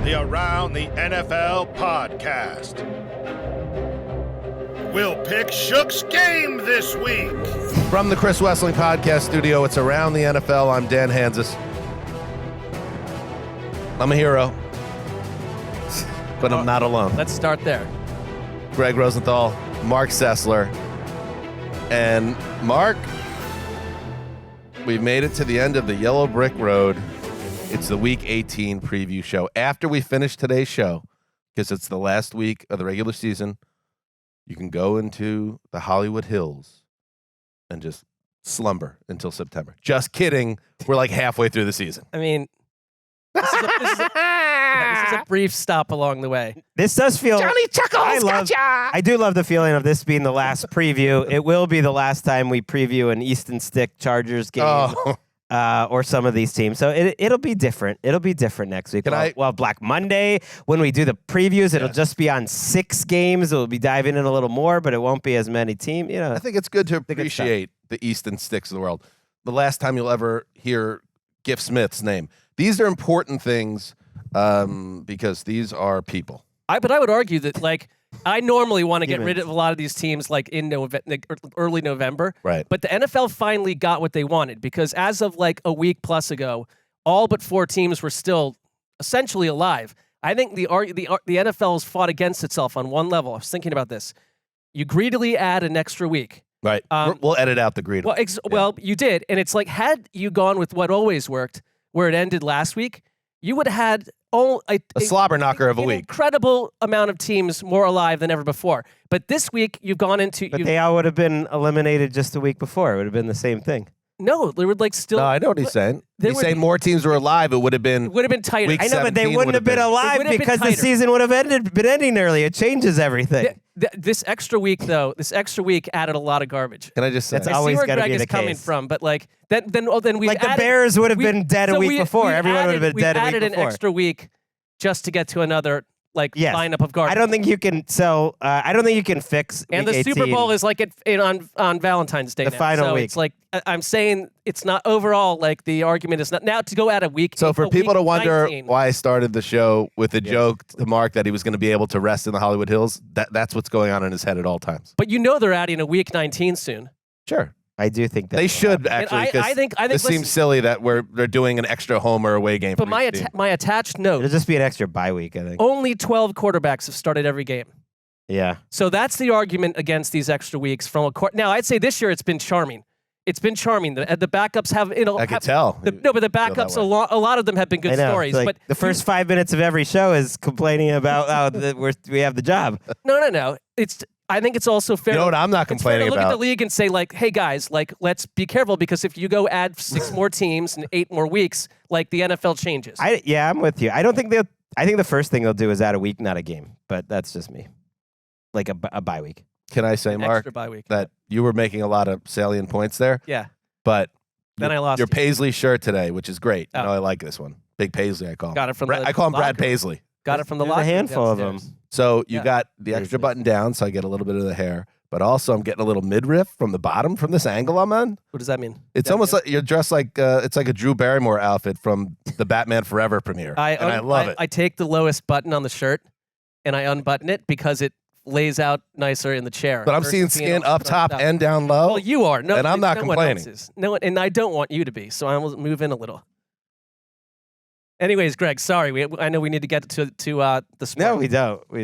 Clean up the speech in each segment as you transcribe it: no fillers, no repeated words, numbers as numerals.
the Around the NFL podcast. We'll pick Shook's game this week. From the Chris Wessling Podcast Studio, it's Around the NFL. I'm Dan Hanzus. I'm a hero, but I'm not alone. Let's start there. Gregg Rosenthal, Marc Sessler, and Mark, we've made it to the end of the Yellow Brick Road. It's the Week 18 preview show. After we finish today's show, because it's the last week of the regular season, you can go into the Hollywood Hills and just slumber until September. Just kidding. We're like halfway through the season. I mean, this is a brief stop along the way. This does feel... Johnny Chuckles, gotcha! I do love the feeling of this being the last preview. It will be the last time we preview an Easton Stick Chargers game or some of these teams. So it'll be different. It'll be different next week. Well, Black Monday, when we do the previews, it'll just be on 6 games. We'll be diving in a little more, but it won't be as many teams. You know, I think it's good to appreciate the Easton Sticks of the world. The last time you'll ever hear Giff Smith's name. These are important things because these are people. But I would argue that, like, I normally want to get rid of a lot of these teams like in early November. Right. But the NFL finally got what they wanted because as of like a week plus ago, all but 4 teams were still essentially alive. I think the NFL has fought against itself on one level. I was thinking about this. You greedily add an extra week. Right. We'll edit out the greed. Well, you did. And it's like, had you gone with what always worked, where it ended last week, you would have had a slobber knocker of a week. Incredible amount of teams more alive than ever before. But this week, you've gone into... But they all would have been eliminated just a week before. It would have been the same thing. No, they would like still... No, I know what he's saying. He's saying more teams were alive. It would have been... It would have been tighter. I know, but they wouldn't have been alive because the season would have been ending early. It changes everything. This extra week, though, added a lot of garbage. Can I just say? That's always where Greg be is coming from, but like then we like the Bears would have been dead a week before. Everyone would have been dead a week before. We added an extra week just to get to another lineup of garbage. I don't think you can sell. I don't think you can fix. And the Super Bowl is like on Valentine's Day. The final week. It's like I'm saying, it's not overall like the argument is not now to go at a week. So for people to wonder 19. why I started the show with a joke to Mark that he was going to be able to rest in the Hollywood Hills, that's what's going on in his head at all times. But you know they're adding a week 19 soon. Sure. I do think that they should actually. I think it seems silly that they're doing an extra home or away game. But my attached note. It'll just be an extra bye week. I think only 12 quarterbacks have started every game. Yeah. So that's the argument against these extra weeks from a court. Now I'd say this year it's been charming. It's been charming. The backups have. I could tell. But the backups, a lot of them have been good stories. Like but the first 5 minutes of every show is complaining about how we have the job. No. I think it's also fair. You know what I'm not complaining about? Look at the league and say, like, hey, guys, like, let's be careful because if you go add 6 more teams and 8 more weeks, like, the NFL changes. I'm with you. I think the first thing they'll do is add a week, not a game. But that's just me. Like a bye week. Can I say, Mark, that you were making a lot of salient points there? Yeah. But then I lost your Paisley shirt today, which is great. Oh. You know, I like this one. Big Paisley, I call him. Got it from I call him Brad Paisley. Got it from the locker. locker. A handful of them. So you got the extra button down, so I get a little bit of the hair. But also I'm getting a little midriff from the bottom from this angle I'm on. What does that mean? It's almost like you're dressed like it's like a Drew Barrymore outfit from the Batman Forever premiere. I love it. I take the lowest button on the shirt and I unbutton it because it lays out nicer in the chair. But I'm seeing skin up top and down low. Well, you are. No, and I'm not complaining. And I don't want you to be, so I will move in a little. Anyways, Greg, sorry. I know we need to get to the sport. No, we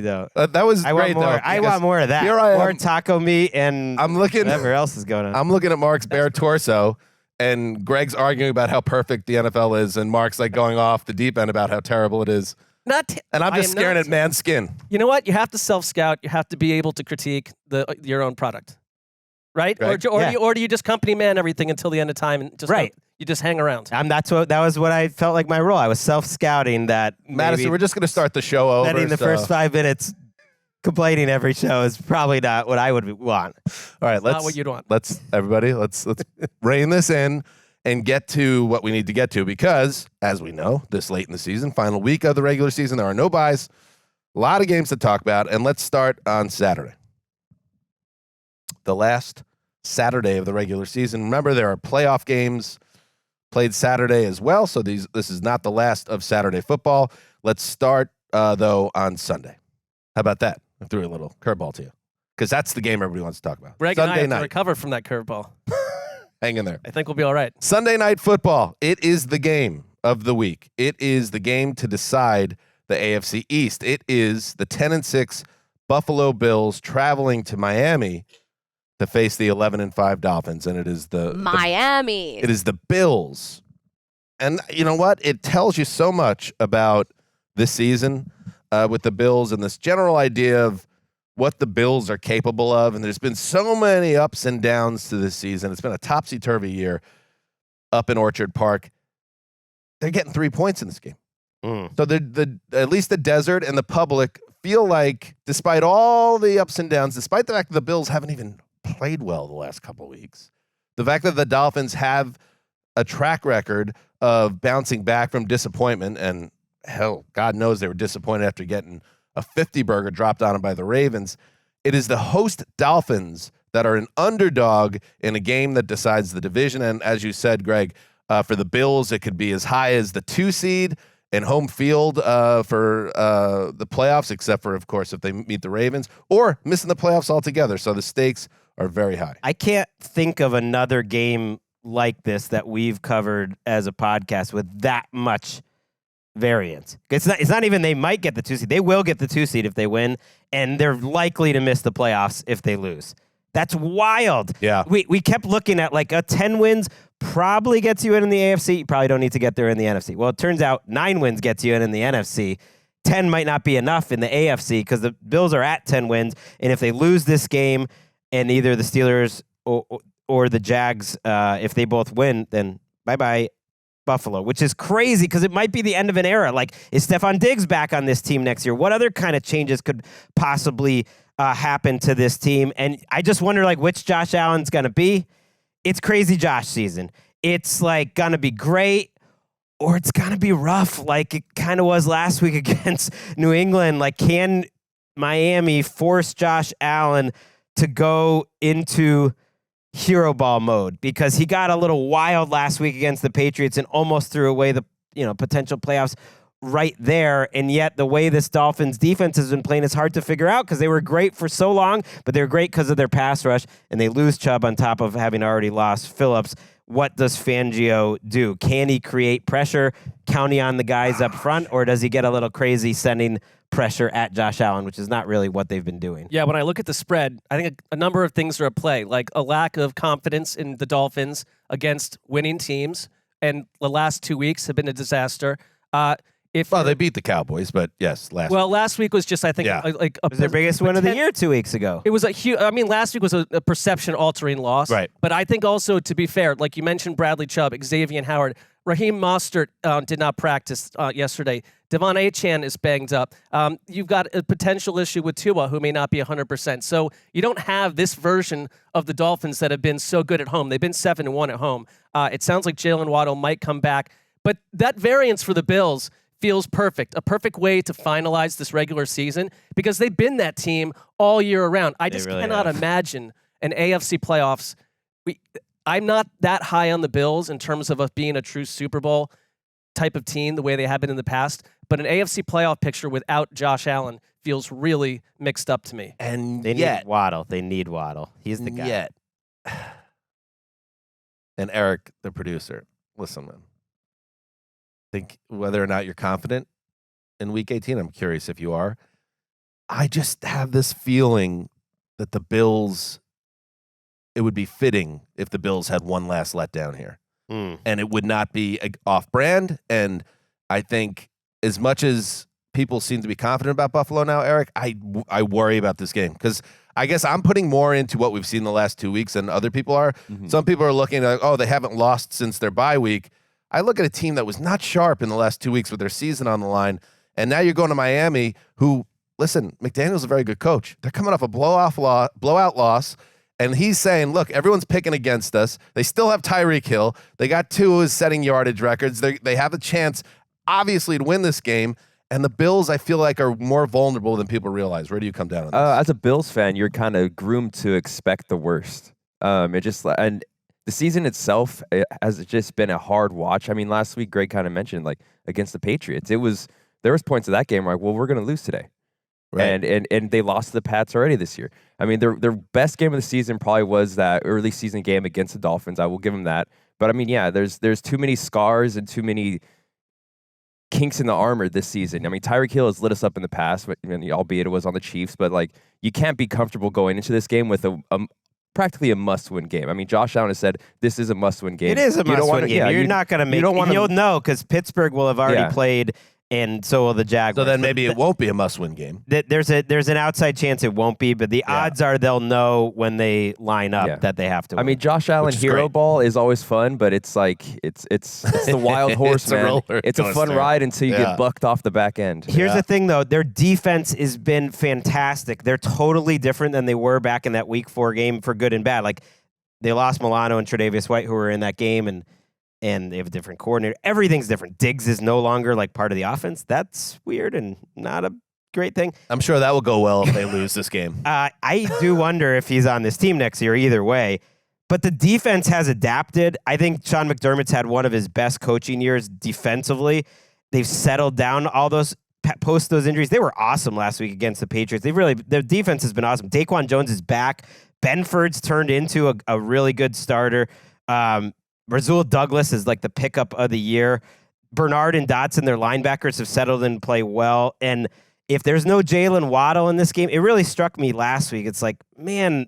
don't. That was great, though. I want more of that. Here I am. More taco meat and whatever else is going on. I'm looking at Mark's bare torso, and Greg's arguing about how perfect the NFL is, and Mark's like going off the deep end about how terrible it is. And I'm just staring at man's skin. You know what? You have to self-scout. You have to be able to critique your own product. Right? Or do you just company man everything until the end of time and just you just hang around? That was what I felt like my role. I was self-scouting that. Madison, we're just going to start the show over. Spending the first 5 minutes complaining every show is probably not what I would want. All right, not what you'd want. Let's rein this in and get to what we need to get to because, as we know, this late in the season, final week of the regular season, there are no buys, a lot of games to talk about, and let's start on Saturday. The last Saturday of the regular season. Remember, there are playoff games played Saturday as well, so this is not the last of Saturday football. Let's start, though, on Sunday. How about that? I threw a little curveball to you because that's the game everybody wants to talk about. Greg Sunday and I have night. to recover from that curveball. Hang in there. I think we'll be all right. Sunday Night Football. It is the game of the week. It is the game to decide the AFC East. It is the 10-6 Buffalo Bills traveling to Miami to face the 11-5 Dolphins, and it is Miami. It is the Bills. And you know what? It tells you so much about this season with the Bills and this general idea of what the Bills are capable of. And there's been so many ups and downs to this season. It's been a topsy-turvy year up in Orchard Park. They're getting 3 points in this game. So at least the desert and the public feel like, despite all the ups and downs, despite the fact that the Bills haven't even played well the last couple of weeks, the fact that the Dolphins have a track record of bouncing back from disappointment, and hell, God knows they were disappointed after getting a 50-burger dropped on them by the Ravens. It is the host Dolphins that are an underdog in a game that decides the division. And as you said, Greg, for the Bills, it could be as high as the 2 seed and home field for the playoffs, except for, of course, if they meet the Ravens, or missing the playoffs altogether. So the stakes are very high. I can't think of another game like this that we've covered as a podcast with that much variance. It's not even they might get the 2 seed. They will get the 2 seed if they win, and they're likely to miss the playoffs if they lose. That's wild. Yeah. We kept looking at like a 10 wins probably gets you in the AFC. You probably don't need to get there in the NFC. Well, it turns out 9 wins gets you in the NFC. 10 might not be enough in the AFC because the Bills are at 10 wins, and if they lose this game and either the Steelers or the Jags, if they both win, then bye-bye Buffalo, which is crazy because it might be the end of an era. Like, is Stephon Diggs back on this team next year? What other kind of changes could possibly happen to this team? And I just wonder, like, which Josh Allen's going to be. It's crazy Josh season. It's, like, going to be great or it's going to be rough like it kind of was last week against New England. Like, can Miami force Josh Allen to go into hero ball mode, because he got a little wild last week against the Patriots and almost threw away the potential playoffs right there. And yet the way this Dolphins defense has been playing is hard to figure out because they were great for so long, but they're great because of their pass rush, and they lose Chubb on top of having already lost Phillips. What does Fangio do? Can he create pressure counting on the guys up front, or does he get a little crazy sending pressure at Josh Allen, which is not really what they've been doing? Yeah, when I look at the spread, I think a number of things are at play, like a lack of confidence in the Dolphins against winning teams, and the last 2 weeks have been a disaster. They beat the Cowboys, but yes, last week was just, I think, like it was their biggest win of the year 2 weeks ago. It was a huge. I mean, last week was a perception-altering loss, right? But I think also, to be fair, like you mentioned, Bradley Chubb, Xavier Howard, Raheem Mostert did not practice yesterday. Devon Achane is banged up. You've got a potential issue with Tua, who may not be 100%. So you don't have this version of the Dolphins that have been so good at home. They've been 7-1 at home. It sounds like Jalen Waddle might come back, but that variance for the Bills feels perfect, a perfect way to finalize this regular season because they've been that team all year around. I just cannot imagine an AFC playoffs. I'm not that high on the Bills in terms of being a true Super Bowl type of team the way they have been in the past, but an AFC playoff picture without Josh Allen feels really mixed up to me. And they need Waddle. They need Waddle. He's the guy. And Eric, the producer, listen, man. Think whether or not you're confident in Week 18. I'm curious if you are. I just have this feeling that the Bills, it would be fitting if the Bills had one last letdown here. And it would not be off-brand. And I think as much as people seem to be confident about Buffalo now, Eric, I worry about this game because I guess I'm putting more into what we've seen the last 2 weeks than other people are. Mm-hmm. Some people are looking at, they haven't lost since their bye week. I look at a team that was not sharp in the last 2 weeks with their season on the line, and now you're going to Miami, who, listen, McDaniel's a very good coach. They're coming off a blowout loss, and he's saying, look, everyone's picking against us. They still have Tyreek Hill. They got two who's setting yardage records. They have a chance, obviously, to win this game, and the Bills, I feel like, are more vulnerable than people realize. Where do you come down on this? As a Bills fan, you're kind of groomed to expect the worst. And the season itself has just been a hard watch. I mean, last week, Greg kind of mentioned, like, against the Patriots, it was there was points of that game where like, well, we're going to lose today. Right. And they lost to the Pats already this year. I mean, their best game of the season probably was that early season game against the Dolphins. I will give them that. But I mean, yeah, there's too many scars and too many kinks in the armor this season. I mean, Tyreek Hill has lit us up in the past, but, albeit it was on the Chiefs. But like, you can't be comfortable going into this game with a practically a must-win game. I mean, Josh Allen has said this is a must-win game. It is a must-win game. You're not going to make. You'll know because Pittsburgh will have already played. And so will the Jaguars. So then maybe it won't be a must-win game. There's an outside chance it won't be, but the odds are they'll know when they line up that they have to win. I mean, Josh Allen hero ball is always fun, but it's like it's the wild horse, man. It's a fun ride until you get bucked off the back end. Here's the thing, though. Their defense has been fantastic. They're totally different than they were back in that Week 4 game for good and bad. Like, they lost Milano and Tre'Davious White, who were in that game, and they have a different coordinator. Everything's different. Diggs is no longer like part of the offense. That's weird and not a great thing. I'm sure that will go well if they lose this game. I do wonder if he's on this team next year either way. But the defense has adapted. I think Sean McDermott's had one of his best coaching years defensively. They've settled down all those post those injuries. They were awesome last week against the Patriots. Their defense has been awesome. Daquan Jones is back. Benford's turned into a really good starter. Rasul Douglas is like the pickup of the year. Bernard and Dotson, their linebackers, have settled and play well. And if there's no Jalen Waddle in this game, it really struck me last week. It's like, man,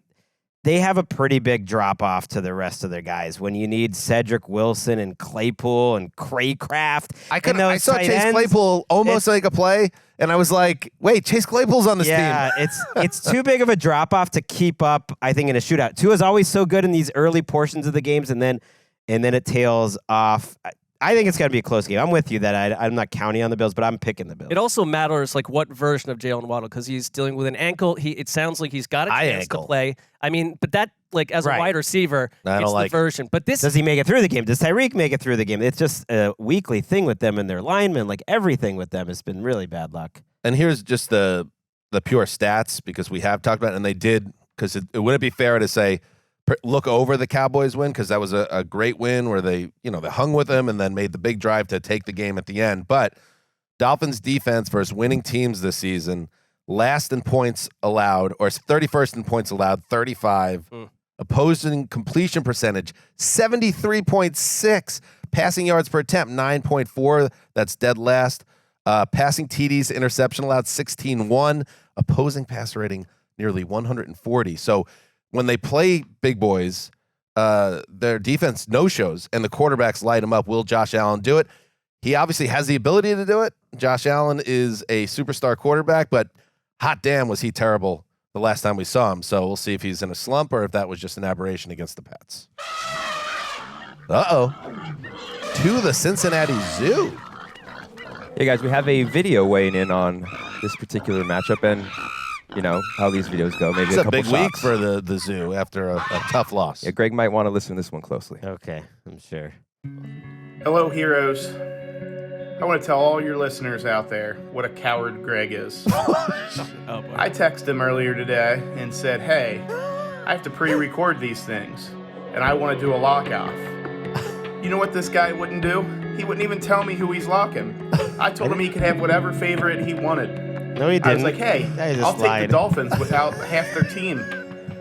they have a pretty big drop-off to the rest of their guys when you need Cedric Wilson and Claypool and Craycraft. I saw Chase Claypool almost make a play, and I was like, wait, Chase Claypool's on this team. Yeah, it's too big of a drop-off to keep up, I think, in a shootout. Tua's always so good in these early portions of the games, and then it tails off. I think it's going to be a close game. I'm with you that I'm not counting on the Bills, but I'm picking the Bills. It also matters like what version of Jalen Waddle, because he's dealing with an ankle. It sounds like he's got a chance to play. I mean, but that like as a wide receiver, it's the version. But does he make it through the game? Does Tyreek make it through the game? It's just a weekly thing with them and their linemen. Like everything with them has been really bad luck. And here's just the pure stats, because we have talked about it, and they did, because it wouldn't be fair to say look over the Cowboys win, because that was a great win where they hung with them and then made the big drive to take the game at the end. But Dolphins defense versus winning teams this season, last in points allowed, or 31st in points allowed, 35. Opposing completion percentage, 73.6. Passing yards per attempt, 9.4. That's dead last. Passing TDs, interception allowed, 16-1. Opposing passer rating, nearly 140. So when they play big boys, their defense no-shows, and the quarterbacks light them up. Will Josh Allen do it? He obviously has the ability to do it. Josh Allen is a superstar quarterback, but hot damn was he terrible the last time we saw him. So we'll see if he's in a slump or if that was just an aberration against the Pats. Uh-oh. To the Cincinnati Zoo. Hey, guys, we have a video weighing in on this particular matchup, and how these videos go. Maybe it's a couple big week for the Zoo after a tough loss. Yeah, Greg might want to listen to this one closely. Okay, I'm sure. Hello, heroes. I want to tell all your listeners out there what a coward Greg is. I texted him earlier today and said, hey, I have to pre-record these things, and I want to do a lock-off. You know what this guy wouldn't do? He wouldn't even tell me who he's locking. I told him he could have whatever favorite he wanted. No, he didn't. I was like, hey, I'll take the Dolphins without half their team.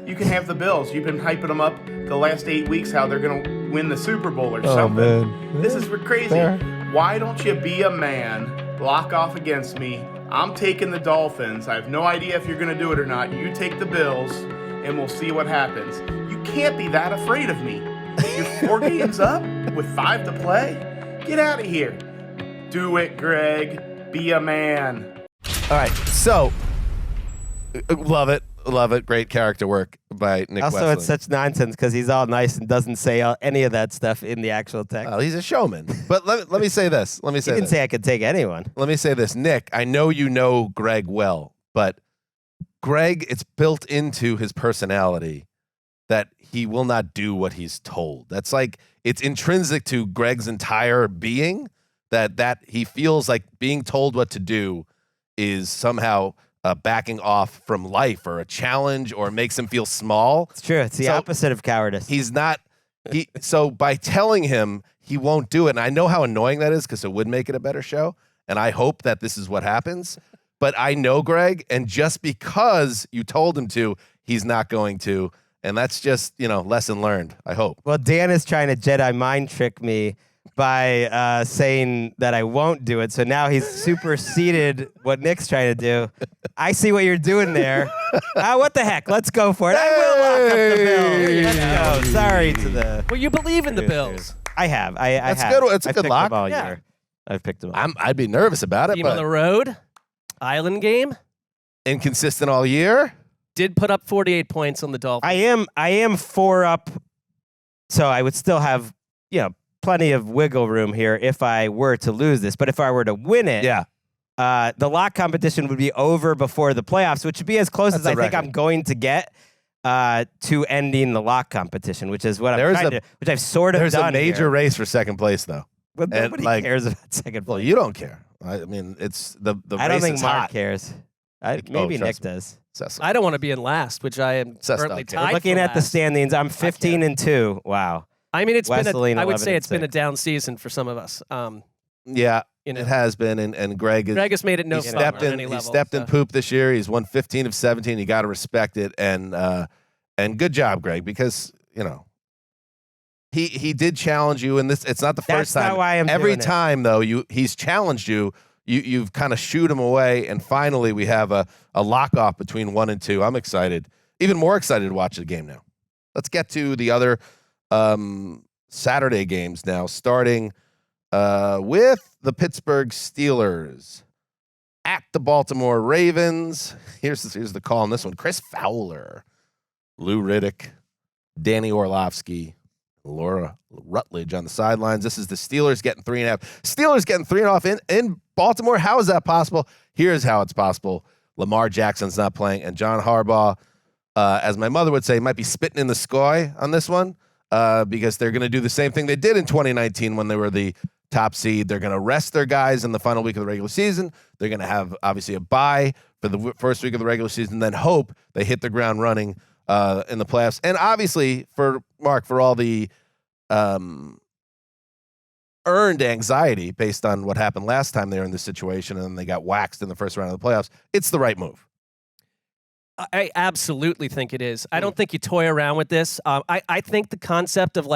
You can have the Bills. You've been hyping them up the last 8 weeks how they're going to win the Super Bowl or something. Man. This is crazy. Fair. Why don't you be a man, lock off against me? I'm taking the Dolphins. I have no idea if you're going to do it or not. You take the Bills, and we'll see what happens. You can't be that afraid of me. You're 4 games up with 5 to play? Get out of here. Do it, Greg. Be a man. All right, so love it. Great character work by Nick Also, Westland. It's such nonsense because he's all nice and doesn't say any of that stuff in the actual text. He's a showman. But let me say this. You didn't say I could take anyone. Let me say this. Nick, I know you know Greg well, but Greg, it's built into his personality that he will not do what he's told. That's like, it's intrinsic to Greg's entire being that he feels like being told what to do is somehow backing off from life or a challenge or makes him feel small. It's true. It's the opposite of cowardice. He's not. So by telling him he won't do it, and I know how annoying that is because it would make it a better show. and I hope that this is what happens. But I know Greg, and just because you told him to, he's not going to. And that's just, lesson learned, I hope. Well, Dan is trying to Jedi mind trick me by saying that I won't do it. So now he's superseded what Nick's trying to do. I see what you're doing there. What the heck? Let's go for it. I will lock up the Bills. Let's go. Sorry to the... Well, you believe in the Bills. I have. That's have. good. It's a I've good picked lock. them all Yeah. year. I've picked them all. I'd be nervous about it, Team on the but road, island game, inconsistent all year. did put up 48 points on the Dolphins. I am 4 up, so I would still have, plenty of wiggle room here if I were to lose this. But if I were to win it, the lock competition would be over before the playoffs, which would be as close as I think I'm going to get to ending the lock competition, which is what I'm trying to, which I've sort of done. There's a major here. race for second place, though. But nobody cares about second place. Well, you don't care. I mean, it's the race I don't think is Mark hot. cares. Maybe Nick does. Sessler. I don't want to be in last, which I am currently tied. Looking for at the last. standings, I'm 15-2. Wow. I mean, I would say it's 11-6. been a down season for some of us. Yeah, it has been, and Greg has made it no fun on any level. He stepped in poop this year. He's won 15 of 17. You got to respect it, and good job, Greg, because he did challenge you, and it's not the first time. That's not why I'm Every doing it. time though, he's challenged you. You've kind of shooed him away, and finally we have a lock off between 1 and 2. I'm excited, even more excited to watch the game now. Let's get to the other Saturday games now, starting with the Pittsburgh Steelers at the Baltimore Ravens. Here's the call on this one. Chris Fowler, Lou Riddick, Danny Orlovsky, Laura Rutledge on the sidelines. This is the Steelers getting 3.5. Steelers getting 3.5 in Baltimore. How is that possible? Here's how it's possible. Lamar Jackson's not playing, and John Harbaugh, as my mother would say, might be spitting in the sky on this one because they're going to do the same thing they did in 2019 when they were the top seed. They're going to rest their guys in the final week of the regular season. They're going to have, obviously, a bye for the first week of the regular season, then hope they hit the ground running in the playoffs. And obviously, for Mark, for all the earned anxiety based on what happened last time they were in this situation and they got waxed in the first round of the playoffs, it's the right move. I absolutely think it is. I don't think you toy around with this. I think the concept of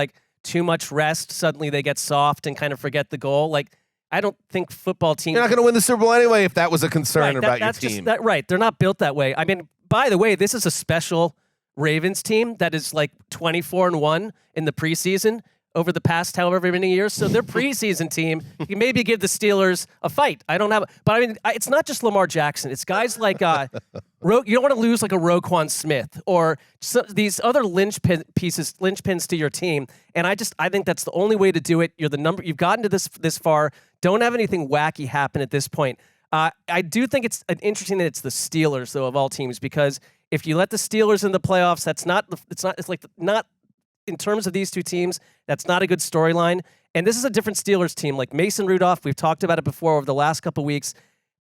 too much rest, suddenly they get soft and kind of forget the goal. I don't think football teams... You're not going to win the Super Bowl anyway if that was a concern about your team. Right. They're not built that way. I mean, by the way, this is a special Ravens team that is 24-1 in the preseason over the past however many years. So their preseason team, you maybe give the Steelers a fight. I don't have, but I mean, it's not just Lamar Jackson. It's guys like, you don't want to lose like a Roquan Smith or these other linchpins to your team. And I think that's the only way to do it. You've gotten to this far. Don't have anything wacky happen at this point. I do think it's interesting that it's the Steelers though of all teams, because if you let the Steelers in the playoffs, it's not in terms of these two teams, that's not a good storyline. And this is a different Steelers team. Like Mason Rudolph, we've talked about it before over the last couple of weeks.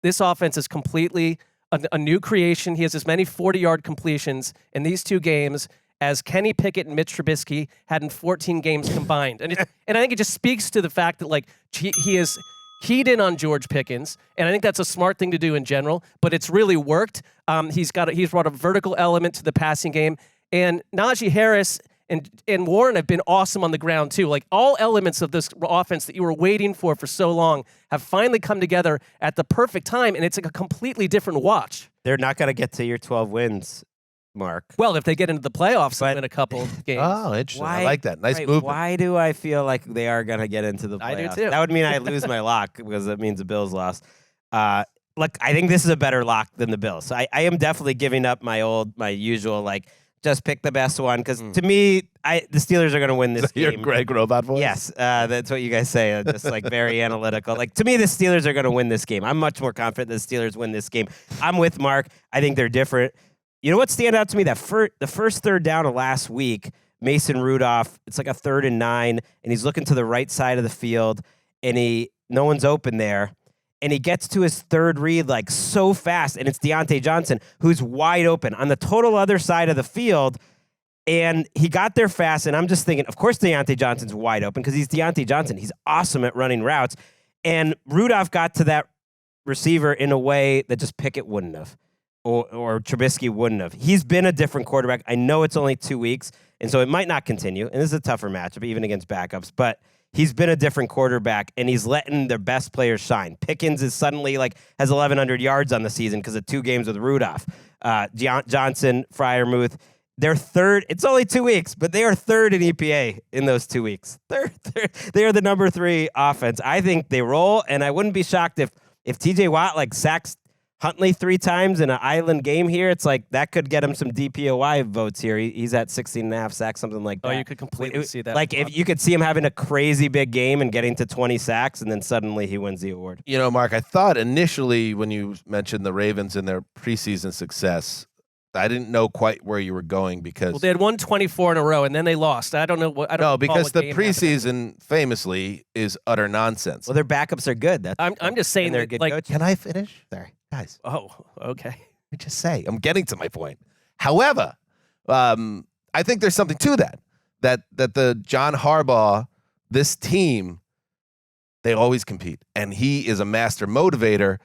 This offense is completely a new creation. He has as many 40-yard completions in these two games as Kenny Pickett and Mitch Trubisky had in 14 games combined. And I think it just speaks to the fact that he is keyed in on George Pickens, and I think that's a smart thing to do in general, but it's really worked. He's brought a vertical element to the passing game, and Najee Harris and Warren have been awesome on the ground too. All elements of this offense that you were waiting for so long have finally come together at the perfect time, and it's a completely different watch. They're not going to get to your 12 wins, Mark. Well, if they get into the playoffs in a couple games. Oh, interesting. I like that. Nice movement. Why do I feel like they are going to get into the playoffs? I do too. That would mean I lose my lock because that means the Bills lost. I think this is a better lock than the Bills. So I am definitely giving up my usual just pick the best one, because to me, the Steelers are going to win this game. Your Greg Robot voice? Yes, that's what you guys say. Just very analytical. To me, the Steelers are going to win this game. I'm much more confident the Steelers win this game. I'm with Mark. I think they're different. You know what stand out to me? The first third down of last week, Mason Rudolph, it's a 3rd and 9, and he's looking to the right side of the field, and no one's open there. And he gets to his third read so fast, and it's Deontay Johnson, who's wide open on the total other side of the field. And he got there fast, and I'm just thinking, of course Deontay Johnson's wide open because he's Deontay Johnson. He's awesome at running routes. And Rudolph got to that receiver in a way that just Pickett wouldn't have, or Trubisky wouldn't have. He's been a different quarterback. I know it's only 2 weeks, and so it might not continue. And this is a tougher matchup, even against backups. But he's been a different quarterback, and he's letting their best players shine. Pickens is suddenly has 1,100 yards on the season because of 2 games with Rudolph. Johnson, Freiermuth. They're third. It's only 2 weeks, but they are third in EPA in those 2 weeks. They are the number 3 offense. I think they roll, and I wouldn't be shocked if TJ Watt sacks Huntley 3 times in an island game here. It's that could get him some DPOY votes here. He's at 16.5 sacks, something like that. Oh, you could completely see that. If you could see him having a crazy big game and getting to 20 sacks, and then suddenly he wins the award. Mark, I thought initially when you mentioned the Ravens and their preseason success, I didn't know quite where you were going because they had won 24 in a row and then they lost. I don't know what. I don't know because the preseason famously is utter nonsense. Well, their backups are good. I'm just saying they're good coaches. Can I finish? Sorry, guys. Oh, okay. Let me just say I'm getting to my point. However, I think there's something to that the John Harbaugh, this team, they always compete, and he is a master motivator.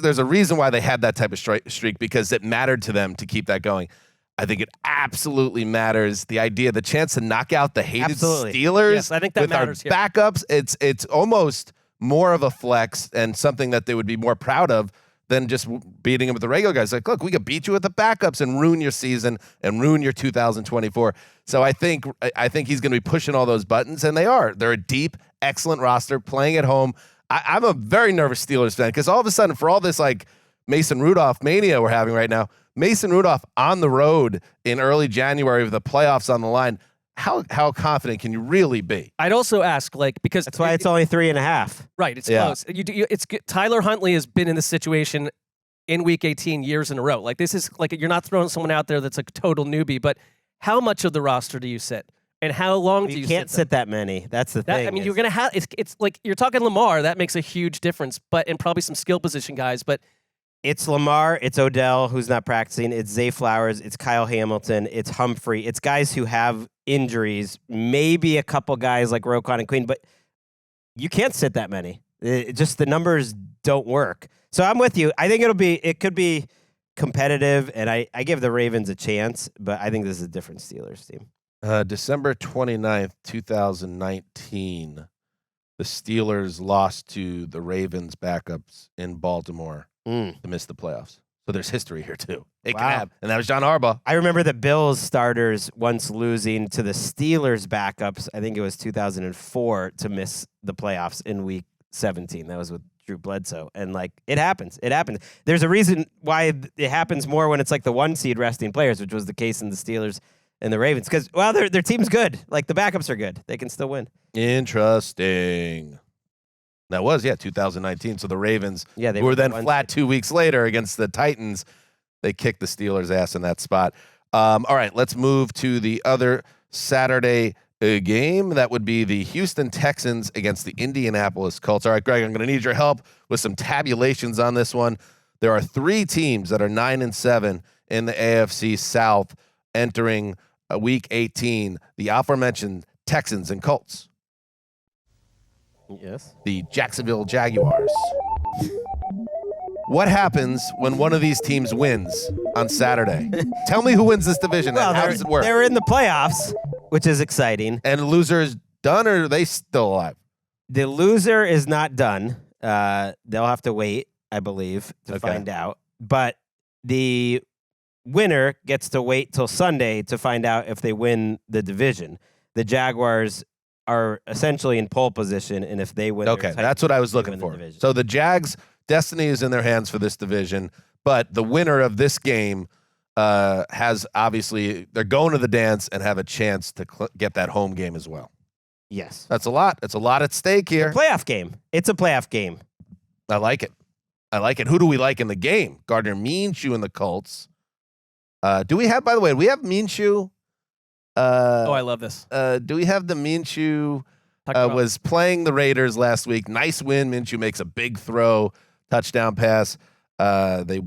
There's a reason why they had that type of streak because it mattered to them to keep that going. I think it absolutely matters. The idea, the chance to knock out the hated Steelers yes, I think that with our matters here. backups, it's almost more of a flex and something that they would be more proud of than just beating them with the regular guys. Look, we could beat you with the backups and ruin your season and ruin your 2024. So I think he's going to be pushing all those buttons, and they are. They're a deep, excellent roster playing at home. I'm a very nervous Steelers fan because all of a sudden, for all this Mason Rudolph mania we're having right now, Mason Rudolph on the road in early January with the playoffs on the line, how confident can you really be? I'd also ask, because that's why it's only 3.5. Right, it's close. It's good. Tyler Huntley has been in this situation in Week 18 years in a row. This is you're not throwing someone out there that's a total newbie, but how much of the roster do you sit? And how long do you can't sit that many. That's the thing. I mean, you're going to have it's you're talking Lamar. That makes a huge difference, and probably some skill position guys. But it's Lamar, it's Odell, who's not practicing. It's Zay Flowers, it's Kyle Hamilton, it's Humphrey. It's guys who have injuries. Maybe a couple guys like Roquan and Queen, but you can't sit that many. Just the numbers don't work. So I'm with you. I think it could be competitive, and I give the Ravens a chance, but I think this is a different Steelers team. December 29th, 2019, the Steelers lost to the Ravens backups in Baltimore to miss the playoffs. So there's history here, too. It can happen. And that was John Harbaugh. I remember the Bills starters once losing to the Steelers backups, I think it was 2004, to miss the playoffs in Week 17. That was with Drew Bledsoe. And, it happens. It happens. There's a reason why it happens more when it's the 1 seed resting players, which was the case in the Steelers and the Ravens, because their team's good. The backups are good. They can still win. Interesting. That was 2019. So the Ravens, they who were then flat 2 weeks later against the Titans, they kicked the Steelers' ass in that spot. All right, let's move to the other Saturday game. That would be the Houston Texans against the Indianapolis Colts. All right, Greg, I'm going to need your help with some tabulations on this one. There are 3 teams that are 9-7 in the AFC South entering Week 18, the aforementioned Texans and Colts. Yes. The Jacksonville Jaguars. What happens when one of these teams wins on Saturday? Tell me who wins this division and how does it work? They're in the playoffs, which is exciting. And the loser is done, or are they still alive? The loser is not done. They'll have to wait, I believe, to find out. But the winner gets to wait till Sunday to find out if they win the division. The Jaguars are essentially in pole position, and if they win, that's what I was looking for. So the Jags' destiny is in their hands for this division, but the winner of this game has obviously they're going to the dance and have a chance to get that home game as well. Yes, that's a lot. It's a lot at stake here. It's a playoff game. It's a playoff game. I like it. Who do we like in the game? Gardner Minshew and the Colts. Do we have, by the way, Minshew? I love this. Do we have the Minshew was playing the Raiders last week? Nice win. Minshew makes a big throw, touchdown pass. They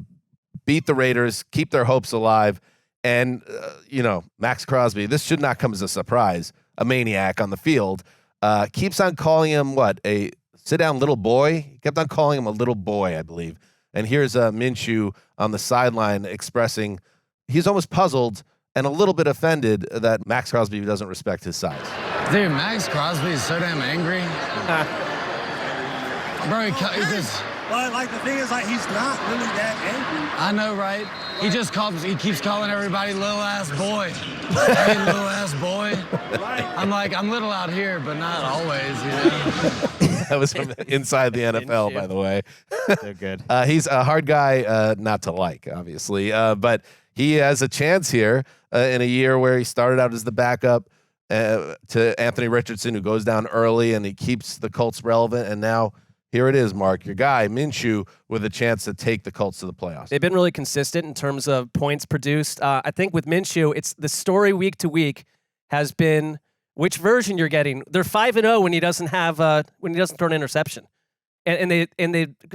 beat the Raiders, keep their hopes alive. And, Max Crosby, this should not come as a surprise, a maniac on the field, keeps on calling him, sit down little boy. He kept on calling him a little boy, I believe. And here's Minshew on the sideline expressing he's almost puzzled and a little bit offended that Max Crosby doesn't respect his size. Dude, Max Crosby is so damn angry. Bro, he just... But like the thing is, like he's not really that angry. I know, right? He keeps calling everybody little ass boy. Hey, little ass boy. I'm like, I'm little out here, but not always, you know. That was from inside the NFL, by the way. They're good. He's a hard guy not to like, obviously, but he has a chance here in a year where he started out as the backup to Anthony Richardson, who goes down early, and he keeps the Colts relevant, and now. Here it is, Mark, your guy, Minshew, with a chance to take the Colts to the playoffs. They've been really consistent in terms of points produced. I think with Minshew, it's the story week to week has been which version you're getting. They're 5-0 when he doesn't throw an interception, and they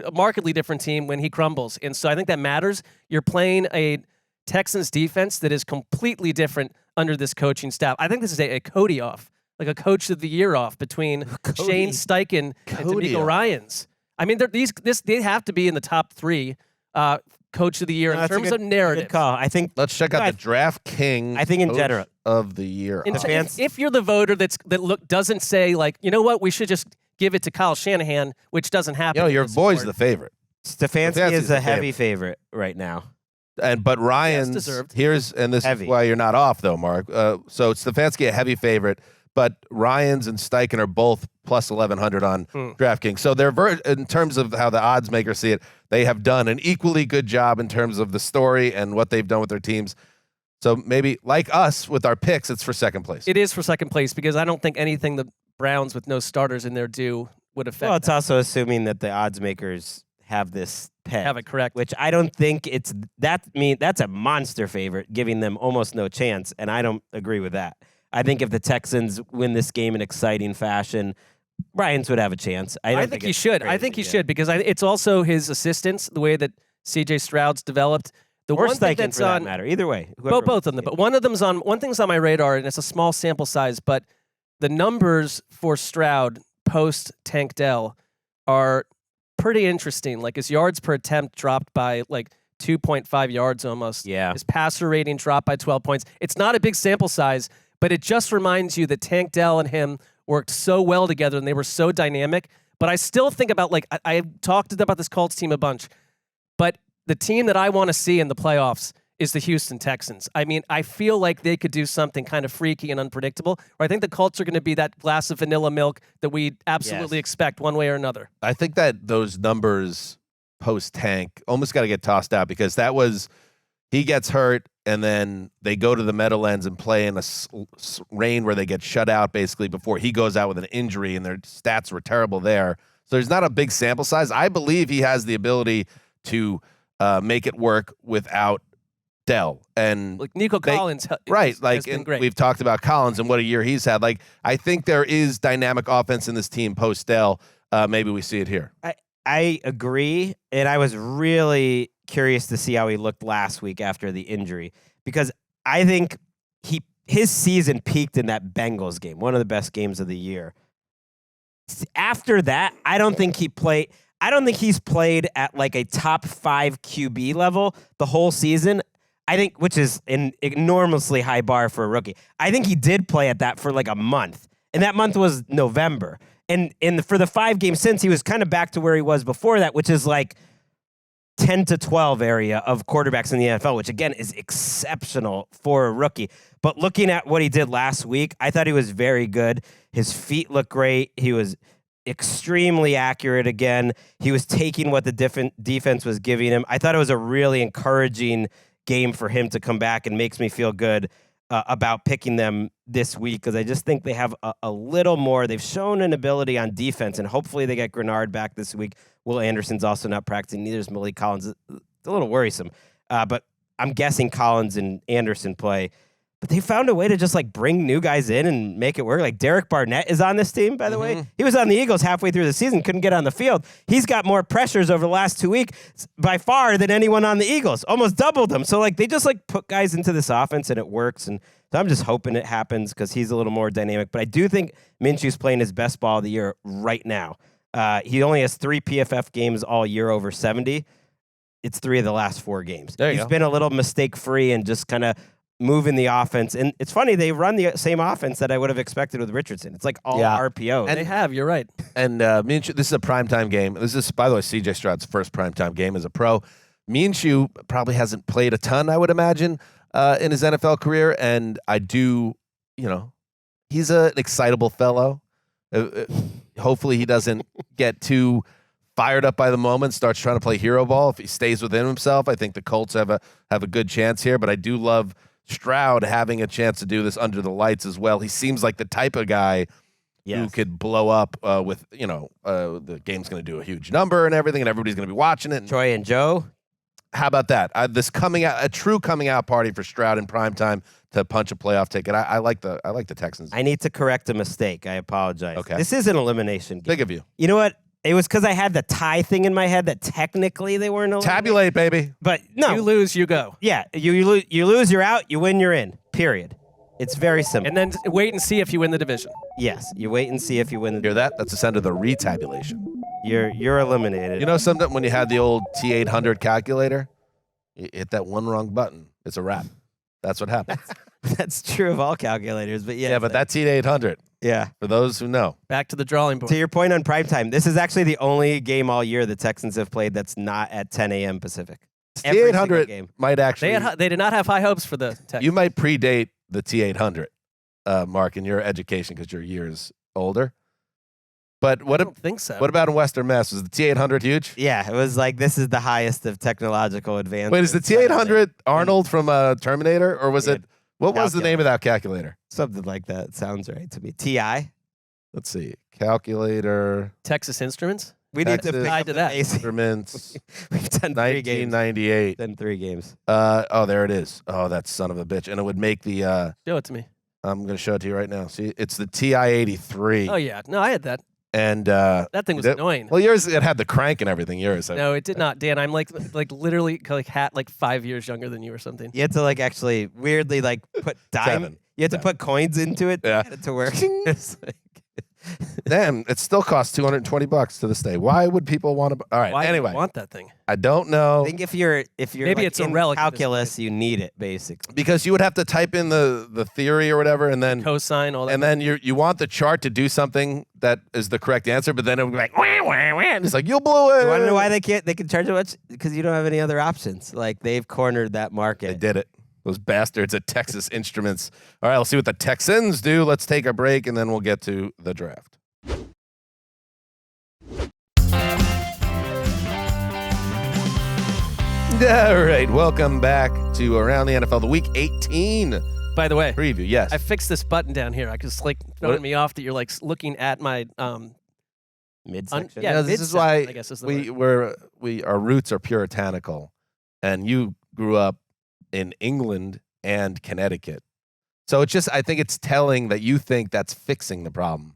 a markedly different team when he crumbles. And so I think that matters. You're playing a Texans defense that is completely different under this coaching staff. I think this is a Cody off. Like a coach of the year off between Shane Steichen and D'Amico Ryans. I mean, they have to be in the top 3 coach of the year in terms of narrative. Good call. I think. Let's check out the Draft King. I think in general of the year. If you're the voter doesn't say like, you know what, we should just give it to Kyle Shanahan, which doesn't happen. You know, your boy's the favorite. Stefanski is a heavy favorite right now. But Ryan's deserved. This is why you're not off though, Mark. So Stefanski a heavy favorite. But Ryans and Steichen are both plus 1,100 on DraftKings. So they're in terms of how the odds makers see it, they have done an equally good job in terms of the story and what they've done with their teams. So maybe like us with our picks, it's for second place. It is for second place because I don't think anything the Browns with no starters in there do would affect. Well, it's also assuming that the odds makers have this peg. Have it correct. Which I don't think it's that. That's a monster favorite, giving them almost no chance, and I don't agree with that. I think if the Texans win this game in exciting fashion, Ryans would have a chance. I think he should. I think he should because it's also his assistants, the way that C.J. Stroud's developed. The or one thing Steichen that's for on that matter. Either way, both of them. But one thing's on my radar, and it's a small sample size. But the numbers for Stroud post Tank Dell are pretty interesting. Like his yards per attempt dropped by like 2.5 yards almost. Yeah. His passer rating dropped by 12 points. It's not a big sample size. But it just reminds you that Tank Dell and him worked so well together and they were so dynamic. But I still think about, like, I talked about this Colts team a bunch, but the team that I want to see in the playoffs is the Houston Texans. I mean, I feel like they could do something kind of freaky and unpredictable. Or I think the Colts are going to be that glass of vanilla milk that we absolutely expect one way or another. I think that those numbers post-Tank almost got to get tossed out because that was he gets hurt, and then they go to the Meadowlands and play in a rain where they get shut out basically before he goes out with an injury, and their stats were terrible there. So there's not a big sample size. I believe he has the ability to make it work without Dell. And like Nico Collins, has been great. We've talked about Collins and what a year he's had. Like I think there is dynamic offense in this team post Dell. Maybe we see it here. I agree, and I was really curious to see how he looked last week after the injury because I think his season peaked in that Bengals game, one of the best games of the year. After that, I don't think he's played at like a top 5 QB level the whole season. I think, which is an enormously high bar for a rookie. I think he did play at that for like a month, and that month was November. And for the 5 games since, he was kind of back to where he was before that, which is like 10 to 12 area of quarterbacks in the NFL, which again is exceptional for a rookie. But looking at what he did last week, I thought he was very good. His feet look great. He was extremely accurate again. He was taking what the defense was giving him. I thought it was a really encouraging game for him to come back, and makes me feel good about picking them this week because I just think they have a little more. They've shown an ability on defense, and hopefully they get Grenard back this week. Will Anderson's also not practicing. Neither is Malik Collins. It's a little worrisome. But I'm guessing Collins and Anderson play. But they found a way to just like bring new guys in and make it work. Like Derek Barnett is on this team, by the way. He was on the Eagles halfway through the season, couldn't get on the field. He's got more pressures over the last 2 weeks by far than anyone on the Eagles, almost doubled them. So like they just like put guys into this offense and it works. And so I'm just hoping it happens because he's a little more dynamic. But I do think Minshew's playing his best ball of the year right now. He only has 3 PFF games all year over 70. It's 3 of the last 4 games. He's been a little mistake-free and just kind of moving the offense. And it's funny, they run the same offense that I would have expected with Richardson. It's like all RPO. And they have, you're right. And this is a primetime game. This is, by the way, CJ Stroud's first primetime game as a pro. Minshew probably hasn't played a ton, I would imagine, in his NFL career. And I do, he's an excitable fellow. Hopefully he doesn't get too fired up by the moment, starts trying to play hero ball. If he stays within himself, I think the Colts have a good chance here. But I do love Stroud having a chance to do this under the lights as well. He seems like the type of guy who could blow up with, the game's going to do a huge number and everything, and everybody's going to be watching it. Troy and Joe. How about that? This coming out, a true coming out party for Stroud in primetime to punch a playoff ticket. I like the Texans. I need to correct a mistake. I apologize. Okay. This is an elimination game. Big of you. You know what? It was because I had the tie thing in my head that technically they weren't eliminated. Tabulate, baby. But no. You lose, you go. Yeah. You lose, you're out. You win, you're in. Period. It's very simple. And then wait and see if you win the division. Yes. You wait and see if you win the Hear that? That's the sound of the retabulation. You're eliminated. You know something? When you had the old T800 calculator, you hit that one wrong button. It's a wrap. That's what happens. That's true of all calculators, but Yeah, but that T800. Yeah. For those who know. Back to the drawing board. To your point on primetime, this is actually the only game all year the Texans have played that's not at 10 a.m. Pacific. T800 might actually. They did not have high hopes for the Texans. You might predate the T800, Mark, in your education because you're years older. But I don't think so. What about in Western Mass? Was the T800 huge? Yeah, it was like this is the highest of technological advancements. Wait, is the T800 Arnold from Terminator, or was it? What was the name of that calculator? Something like that. Sounds right to me. TI. Let's see. Calculator. Texas Instruments. We need to pick up to that. Instruments. We've done 3 games. 1998. Done 3 games. Oh, there it is. Oh, that son of a bitch. And it would make the. Show it to me. I'm going to show it to you right now. See, it's the TI-83. Oh yeah, no, I had that. And that thing was annoying. Well, yours it had the crank and everything. Yours. No, it did not, Dan. I'm like literally 5 years younger than you or something. You had to actually weirdly put dime. 7. You had to put coins into it to get it to work. Damn, it still costs $220 to this day. Why would people want to? All right. Why anyway, do you want that thing? I don't know. I think if you're maybe it's in a relic calculus, you need it basically because you would have to type in the theory or whatever, and then cosine all that. And then you want the chart to do something that is the correct answer, but then it would be like wah, wah, wah. It's like you blew it. You want to know why they can charge so much? Because you don't have any other options. They've cornered that market. They did it. Those bastards at Texas Instruments. All right, let's see what the Texans do. Let's take a break, and then we'll get to the draft. All right, welcome back to Around the NFL, the Week 18 By the way, preview. Yes, I fixed this button down here. I just throwing me off that you're looking at my midsection. this is why I guess is the word. our roots are puritanical, and you grew up in England and Connecticut, so it's just I think it's telling that you think that's fixing the problem.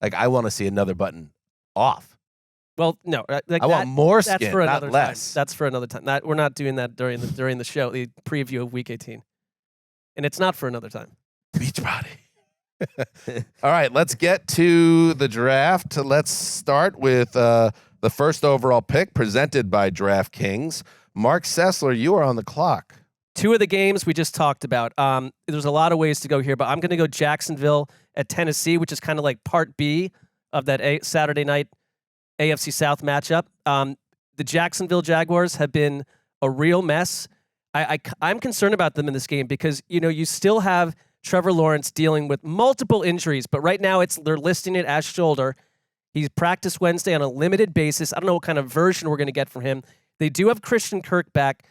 I want to see another button off. Well, no, I want more skin, that's for another not less. Time. That's for another time. We're not doing that during the show, the preview of Week 18, and it's not for another time. Beach body. All right, let's get to the draft. Let's start with the first overall pick presented by DraftKings. Marc Sessler, you are on the clock. 2 of the games we just talked about. There's a lot of ways to go here, but I'm going to go Jacksonville at Tennessee, which is kind of like part B of that Saturday night AFC South matchup. The Jacksonville Jaguars have been a real mess. I'm concerned about them in this game because, you still have Trevor Lawrence dealing with multiple injuries, but right now they're listing it as shoulder. He's practiced Wednesday on a limited basis. I don't know what kind of version we're going to get from him. They do have Christian Kirk back.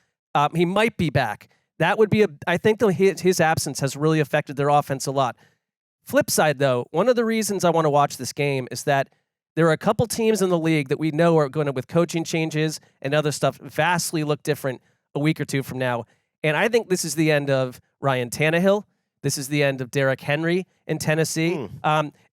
He might be back. That would be I think his absence has really affected their offense a lot. Flip side, though, one of the reasons I want to watch this game is that there are a couple teams in the league that we know are going to, with coaching changes and other stuff, vastly look different a week or 2 from now. And I think this is the end of Ryan Tannehill. This is the end of Derrick Henry in Tennessee.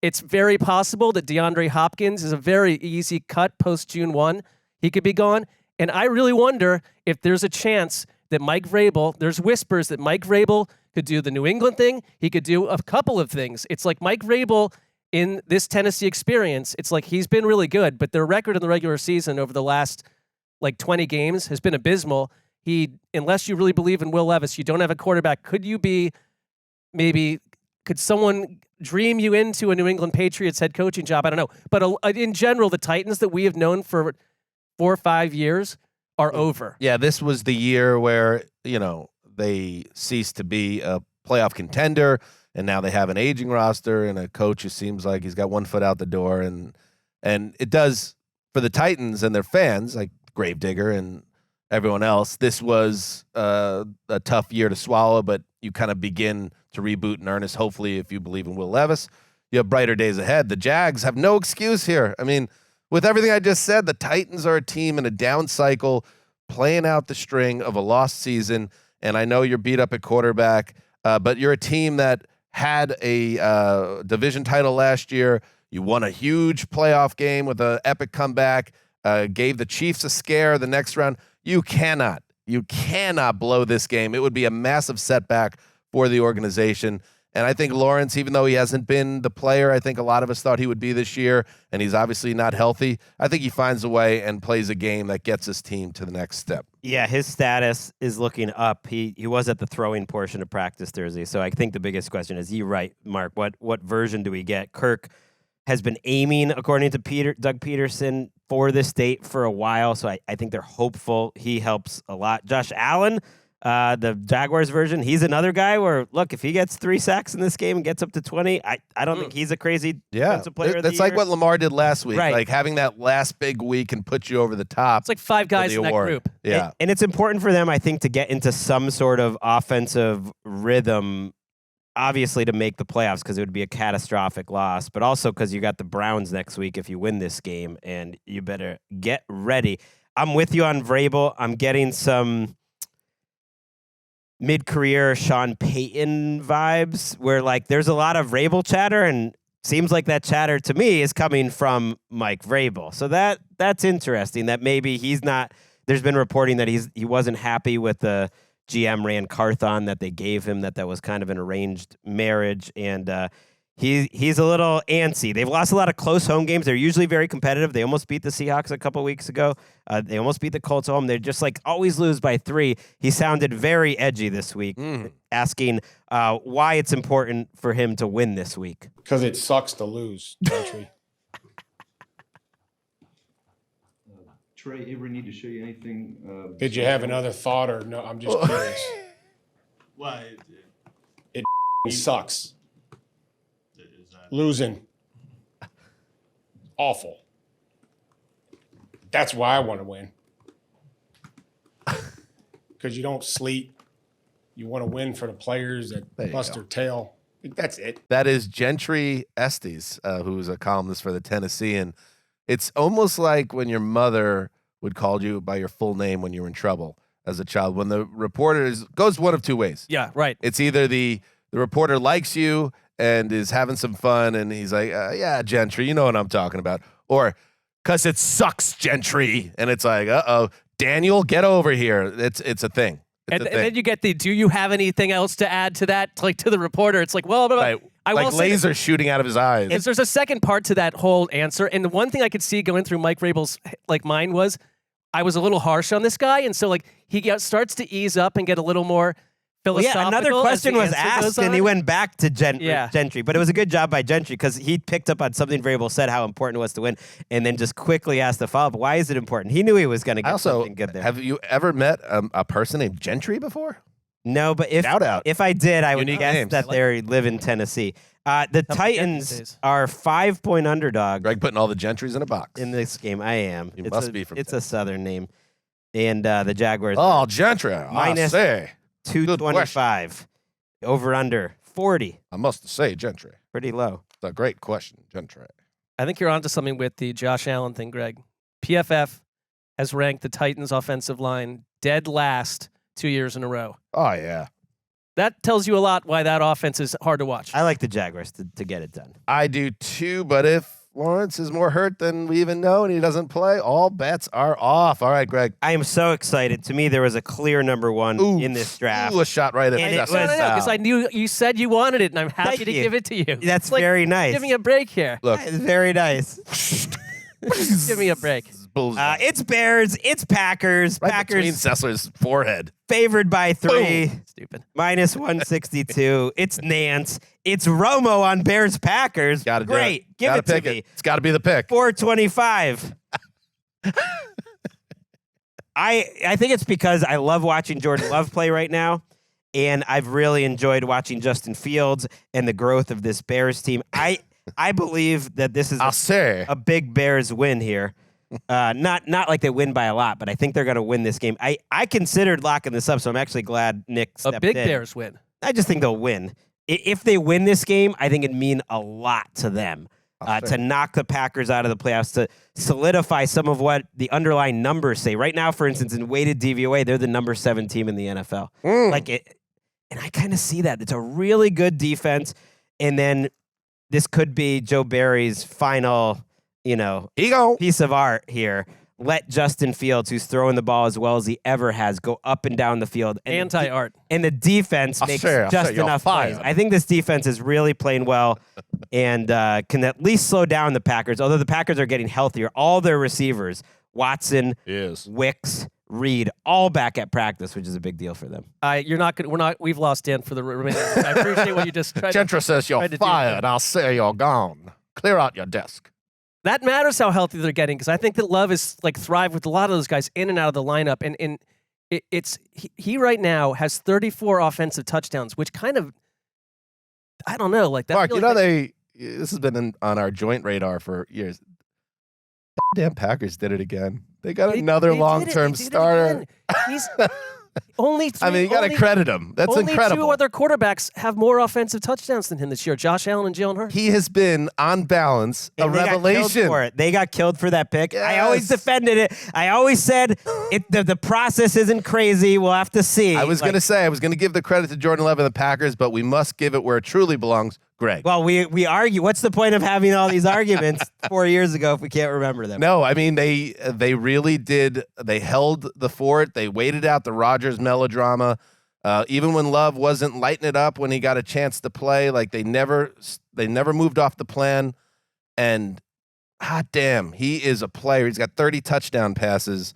It's very possible that DeAndre Hopkins is a very easy cut post June 1. He could be gone. And I really wonder if there's a chance that Mike Vrabel, there's whispers that Mike Vrabel could do the New England thing. He could do a couple of things. It's like Mike Vrabel in this Tennessee experience, it's like he's been really good, but their record in the regular season over the last 20 games has been abysmal. Unless you really believe in Will Levis, you don't have a quarterback. Could someone dream you into a New England Patriots head coaching job? I don't know. But in general, the Titans that we have known for 4 or 5 years are over. Yeah, this was the year where, they ceased to be a playoff contender, and now they have an aging roster and a coach who seems like he's got one foot out the door. And it does, for the Titans and their fans, like Gravedigger and everyone else, this was a tough year to swallow, but you kind of begin to reboot in earnest. Hopefully, if you believe in Will Levis, you have brighter days ahead. The Jags have no excuse here. I mean, with everything I just said, the Titans are a team in a down cycle, playing out the string of a lost season. And I know you're beat up at quarterback, but you're a team that had a division title last year. You won a huge playoff game with an epic comeback, gave the Chiefs a scare the next round. You cannot blow this game. It would be a massive setback for the organization. And I think Lawrence, even though he hasn't been the player I think a lot of us thought he would be this year, and he's obviously not healthy, I think he finds a way and plays a game that gets his team to the next step. Yeah, his status is looking up. He was at the throwing portion of practice Thursday. So I think the biggest question is, you're right, Mark, what version do we get? Kirk has been aiming, according to Doug Peterson, for this date for a while. So I think they're hopeful. He helps a lot. Josh Allen, the Jaguars version, he's another guy where, look, if he gets 3 sacks in this game and gets up to 20, I don't think he's a crazy defensive player of the year. That's like what Lamar did last week. Right. Like having that last big week can put you over the top. It's like 5 guys in that group. Yeah. And it's important for them, I think, to get into some sort of offensive rhythm, obviously to make the playoffs, because it would be a catastrophic loss, but also because you got the Browns next week if you win this game, and you better get ready. I'm with you on Vrabel. I'm getting some mid-career Sean Payton vibes where, like, there's a lot of Vrabel chatter, and seems like that chatter to me is coming from Mike Vrabel. So that's interesting that maybe he's not. There's been reporting that he wasn't happy with the GM Rand Carthon that they gave him, that was kind of an arranged marriage, and he's a little antsy. They've lost a lot of close home games. They're usually very competitive. They almost beat the Seahawks a couple weeks ago. They almost beat the Colts home. They're just like always lose by 3. He sounded very edgy this week, asking why it's important for him to win this week. Because it sucks to lose, country. Trey, ever need to show you anything? Did you have another thought, or no? I'm just curious. Why? It sucks. Losing. Awful. That's why I want to win. Because you don't sleep. You want to win for the players that bust their tail. That's it. That is Gentry Estes, who's a columnist for the Tennessean. It's almost like when your mother would call you by your full name when you were in trouble as a child. When the reporter goes one of 2 ways. Yeah, right. It's either the reporter likes you and is having some fun, and he's like, yeah, Gentry, you know what I'm talking about. Or, because it sucks, Gentry. And it's like, uh-oh, Daniel, get over here. It's a thing. And then you get do you have anything else to add to that, like to the reporter? It's like, well, right. I like will laser shooting out of his eyes. There's a second part to that whole answer. And the one thing I could see going through Mike Vrabel's mind was, I was a little harsh on this guy. And so he starts to ease up and get a little more philosophical. Yeah, another question was asked, and he went back to Gentry. But it was a good job by Gentry, because he picked up on something Vrabel said, how important it was to win, and then just quickly asked the follow-up, why is it important? He knew he was going to get something good there. Have you ever met a person named Gentry before? No, but if I did, I would guess that they live in Tennessee. The Titans are 5-point underdog. Greg putting all the Gentrys in a box. In this game, I am. You must be from It's a Southern name. And the Jaguars. Oh, Gentry. Minus 225. Over under 40. I must say, Gentry. Pretty low. It's a great question, Gentry. I think you're onto something with the Josh Allen thing, Greg. PFF has ranked the Titans' offensive line dead last 2 years in a row. Oh, yeah. That tells you a lot why that offense is hard to watch. I like the Jaguars to get it done. I do too, but if Lawrence is more hurt than we even know and he doesn't play, all bets are off. All right, Greg. I am so excited. To me, there was a clear number one in this draft. A shot right at it. Because I knew you said you wanted it, and I'm happy to give it to you. That's very nice. Give me a break here. Look. It's very nice. Give me a break. It's Bears. It's Packers. Right Packers. between Sessler's forehead. Favored by 3. Boom. Stupid. Minus 162. It's Nance. It's Romo on Bears Packers. Great. Give it to me. It's got to be the pick. 425. I think it's because I love watching Jordan Love play right now, and I've really enjoyed watching Justin Fields and the growth of this Bears team. I believe that this is a big Bears win here. Not like they win by a lot, but I think they're going to win this game. I considered locking this up, so I'm actually glad Nick stepped in. A big Bears win. I just think they'll win. If they win this game, I think it'd mean a lot to them to knock the Packers out of the playoffs, to solidify some of what the underlying numbers say. Right now, for instance, in weighted DVOA, they're the number 7 team in the NFL. And I kind of see that. It's a really good defense, and then this could be Joe Barry's final, piece of art here. Let Justin Fields, who's throwing the ball as well as he ever has, go up and down the field. And Anti-art. And the defense makes just enough plays. I think this defense is really playing well and can at least slow down the Packers, although the Packers are getting healthier. All their receivers, Watson, Wicks, Reed, all back at practice, which is a big deal for them. We've lost Dan for the remainder. I appreciate what you just tried. Gentra says you're fired. I'll say you're gone. Clear out your desk. That matters how healthy they're getting, because I think that Love is thrive with a lot of those guys in and out of the lineup, and he right now has 34 offensive touchdowns, which kind of, I don't know, like that. Mark, this has been on our joint radar for years. Damn Packers did it again. They got another long-term starter. He's only 3. You got to credit him. That's incredible. 2 other quarterbacks have more offensive touchdowns than him this year. Josh Allen and Jalen Hurts. He has been, on balance, a revelation. They got killed for that pick. Yes. I always defended it. I always said the process isn't crazy. We'll have to see. I was going to give the credit to Jordan Love and the Packers, but we must give it where it truly belongs. Greg. Well, we argue. What's the point of having all these arguments 4 years ago if we can't remember them? No, they really did. They held the fort. They waited out the Rodgers melodrama. Even when Love wasn't lighting it up when he got a chance to play, they never moved off the plan. And hot damn, he is a player. He's got 30 touchdown passes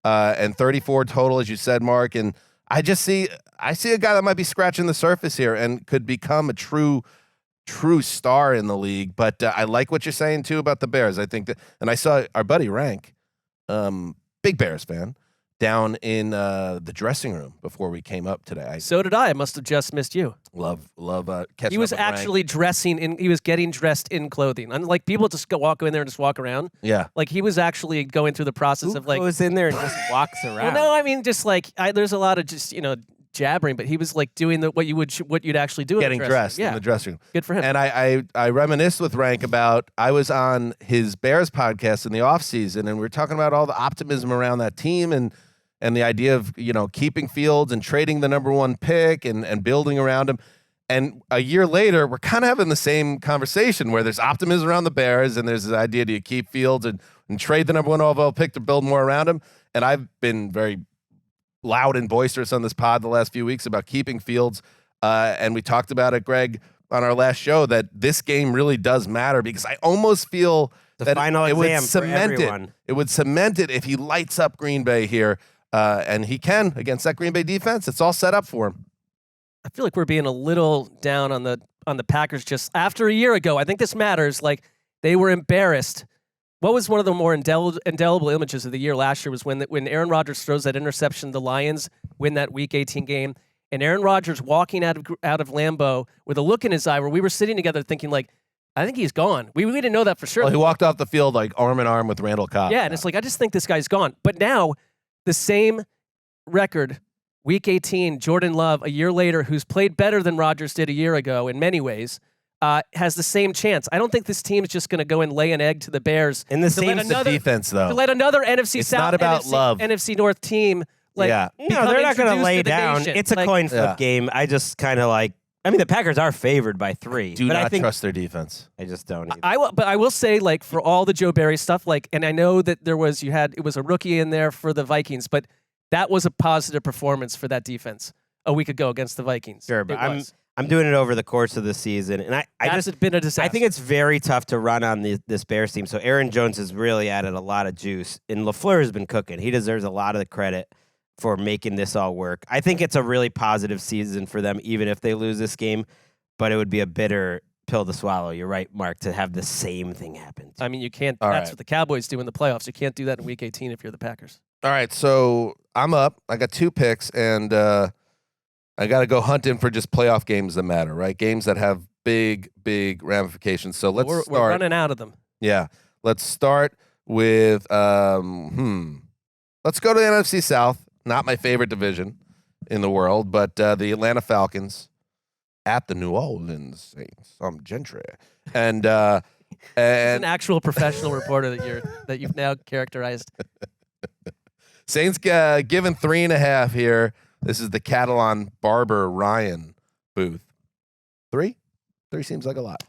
and 34 total, as you said, Mark. And I see a guy that might be scratching the surface here and could become a true star in the league. But I like what you're saying too about the Bears. I think that, and I saw our buddy Rank, big Bears fan, down in the dressing room before we came up today. So did I. I must have just missed you. Love catching. He was up with actually Rank. he was getting dressed in clothing. Unlike people just walk in there and just walk around. Yeah. He was actually going through the process Who of goes in there and just walks around? Well, no, just there's a lot of just jabbering, but he was doing what you'd actually do. Getting dressed in the dressing room. Good for him. And I reminisced with Rank about, I was on his Bears podcast in the offseason, and we were talking about all the optimism around that team and the idea of keeping Fields and trading the number 1 pick and building around him. And a year later, we're kind of having the same conversation where there's optimism around the Bears and there's this idea, do you keep Fields and trade the number 1 overall pick to build more around him? And I've been very loud and boisterous on this pod the last few weeks about keeping Fields. And we talked about it, Greg, on our last show, that this game really does matter, because I almost feel that it would cement it. It would cement it if he lights up Green Bay here. And he can against that Green Bay defense. It's all set up for him. I feel like we're being a little down on the Packers just after a year ago. I think this matters. They were embarrassed. What was one of the more indelible images of the year last year was when Aaron Rodgers throws that interception, the Lions win that Week 18 game, and Aaron Rodgers walking out of Lambeau with a look in his eye where we were sitting together thinking, I think he's gone. We didn't know that for sure. Well, he walked off the field arm in arm with Randall Cobb. Yeah, and it's I just think this guy's gone. But now, the same record, Week 18, Jordan Love, a year later, who's played better than Rodgers did a year ago in many ways, has the same chance. I don't think this team is just going to go and lay an egg to the Bears. And the same defense, though. To let another NFC it's South, not about love. NFC North team, no, they're not going to lay down. It's a coin flip game. I just kind of I mean, the Packers are favored by 3. Do not trust their defense. I just don't either. I will say, like, for all the Joe Barry stuff, like, and I know that it was a rookie in there for the Vikings, but that was a positive performance for that defense a week ago against the Vikings. Sure, but I'm doing it over the course of the season, and That's been a disaster. I think it's very tough to run on this Bears team. So Aaron Jones has really added a lot of juice, and LaFleur has been cooking. He deserves a lot of the credit for making this all work. I think it's a really positive season for them, even if they lose this game, but it would be a bitter pill to swallow. You're right, Mark, to have the same thing happen. I mean, you can't. That's what the Cowboys do in the playoffs. You can't do that in Week 18 if you're the Packers. All right, so I'm up. I got 2 picks, and I got to go hunting for just playoff games that matter, right? Games that have big ramifications. So let's start. We're running out of them. Yeah, let's start with let's go to the NFC South. Not my favorite division in the world, but the Atlanta Falcons at the New Orleans Saints. Some gentry, and an actual professional reporter that you've now characterized. Saints given 3.5 here. This is the Catalan Barber Ryan booth. 3 seems like a lot.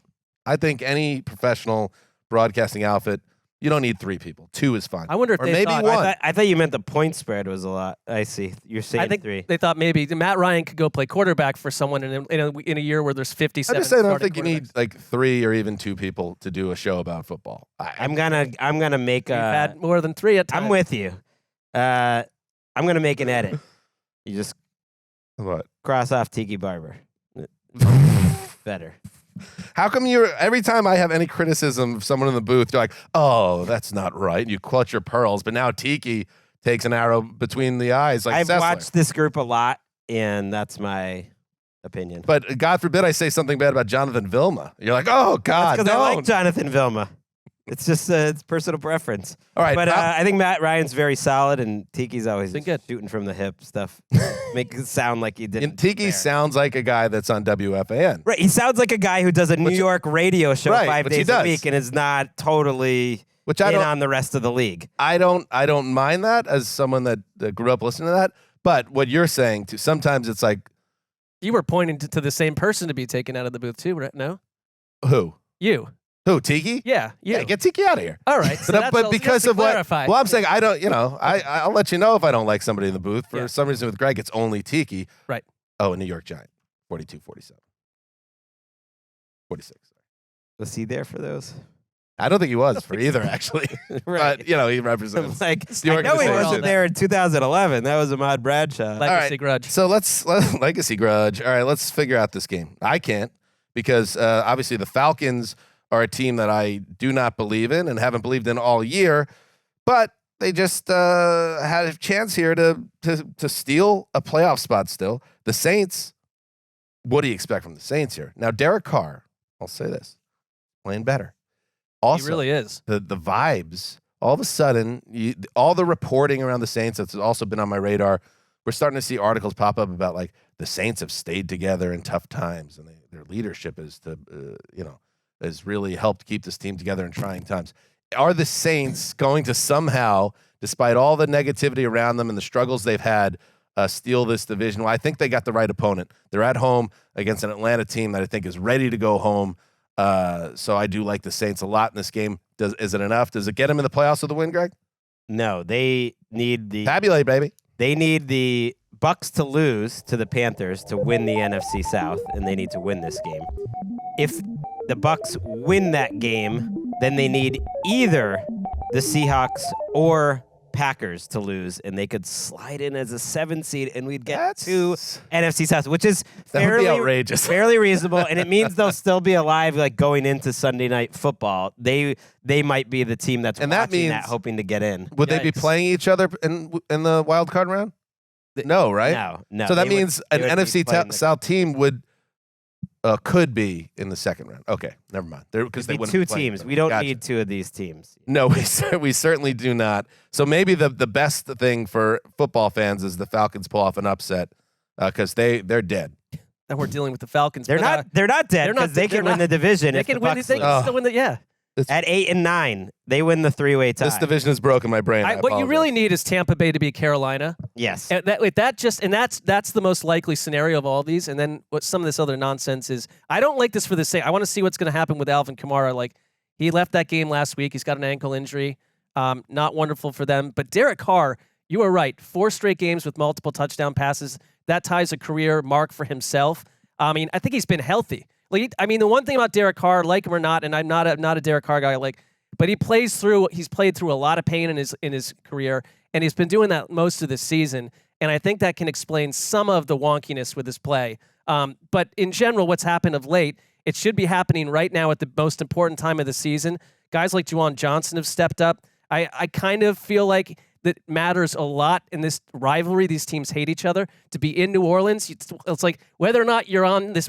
I think any professional broadcasting outfit, you don't need 3 people. 2 is fine. I wonder if or they maybe thought, 1. I thought you meant the point spread was a lot. I see. You're saying I think 3. they thought maybe Matt Ryan could go play quarterback for someone in a year where there's 57. I'm just saying, I don't think you need like 3 or even 2 people to do a show about football. I'm gonna make We've had more than 3 at times. I'm with you. I'm gonna make an edit. You just cross off Tiki Barber. Better. How come every time I have any criticism of someone in the booth, you're like, oh, that's not right. You clutch your pearls, but now Tiki takes an arrow between the eyes. Like I've Sessler. watched this group a lot, and that's my opinion. But God forbid I say something bad about Jonathan Vilma. You're like, oh God, because I like Jonathan Vilma. It's just it's personal preference. All right, but I think Matt Ryan's very solid, and Tiki's always been good. Shooting from the hip stuff. Make it sound like he didn't. And Tiki sounds like a guy that's on WFAN. Right, he sounds like a guy who does a New York radio show 5 days a week and is not totally on the rest of the league. I don't mind that as someone that grew up listening to that. But what you're saying too, sometimes it's like you were pointing to the same person to be taken out of the booth too, right? No, who you. Who, Tiki? Yeah, yeah, get Tiki out of here. All right, so but because of what? Well, I'm saying I don't. I'll let you know if I don't like somebody in the booth. For some reason with Gregg, it's only Tiki. Right. Oh, a New York Giant, 42-47, 46. Was he there for those? I don't think he was for either, actually. Right. But he represents the organization. I know he wasn't there in 2011. That was Ahmad Bradshaw. Legacy grudge. So let's legacy grudge. All right, let's figure out this game. I can't because obviously the Falcons are a team that I do not believe in and haven't believed in all year, but they just had a chance here to steal a playoff spot still. The Saints, what do you expect from the Saints here? Now, Derek Carr, I'll say this, playing better. Also, he really is. The vibes, all of a sudden, all the reporting around the Saints that's also been on my radar, we're starting to see articles pop up about like the Saints have stayed together in tough times and their leadership is has really helped keep this team together in trying times. Are the Saints going to somehow, despite all the negativity around them and the struggles they've had, steal this division? Well, I think they got the right opponent. They're at home against an Atlanta team that I think is ready to go home. So I do like the Saints a lot in this game. Is it enough? Does it get them in the playoffs with the win, Gregg? No, they need the tabulate, baby. They need the Bucs to lose to the Panthers to win the NFC South, and they need to win this game. If the Bucs win that game, then they need either the Seahawks or Packers to lose, and they could slide in as a 7 seed, and we'd get to NFC South, which is fairly outrageous, fairly reasonable, and it means they'll still be alive, like going into Sunday Night Football. They might be the team that's watching that, hoping to get in. Would they be playing each other in the wild card round? No, right? No. So that means an NFC South team could be in the second round. Okay, never mind. Because they two teams. We don't need 2 of these teams. No, we certainly do not. So maybe the best thing for football fans is the Falcons pull off an upset because they're dead. And we're dealing with the Falcons. They're not dead because they can win the division. They can win. They can still win the At 8-9, they win the 3-way tie. This division has broken my brain. What you really need is Tampa Bay to beat Carolina. Yes. And that's the most likely scenario of all these. And then what some of this other nonsense is, I don't like this for the sake. I want to see what's going to happen with Alvin Kamara. Like, he left that game last week. He's got an ankle injury. Not wonderful for them. But Derek Carr, you are right. 4 straight games with multiple touchdown passes. That ties a career mark for himself. I mean, I think he's been healthy. Like, I mean, the one thing about Derek Carr, like him or not, and I'm not a Derek Carr guy, but he's played through a lot of pain in his career, and he's been doing that most of the season. And I think that can explain some of the wonkiness with his play. But in general, what's happened of late, it should be happening right now at the most important time of the season. Guys like Juwan Johnson have stepped up. I kind of feel like that matters a lot in this rivalry. These teams hate each other. To be in New Orleans, it's like whether or not you're on this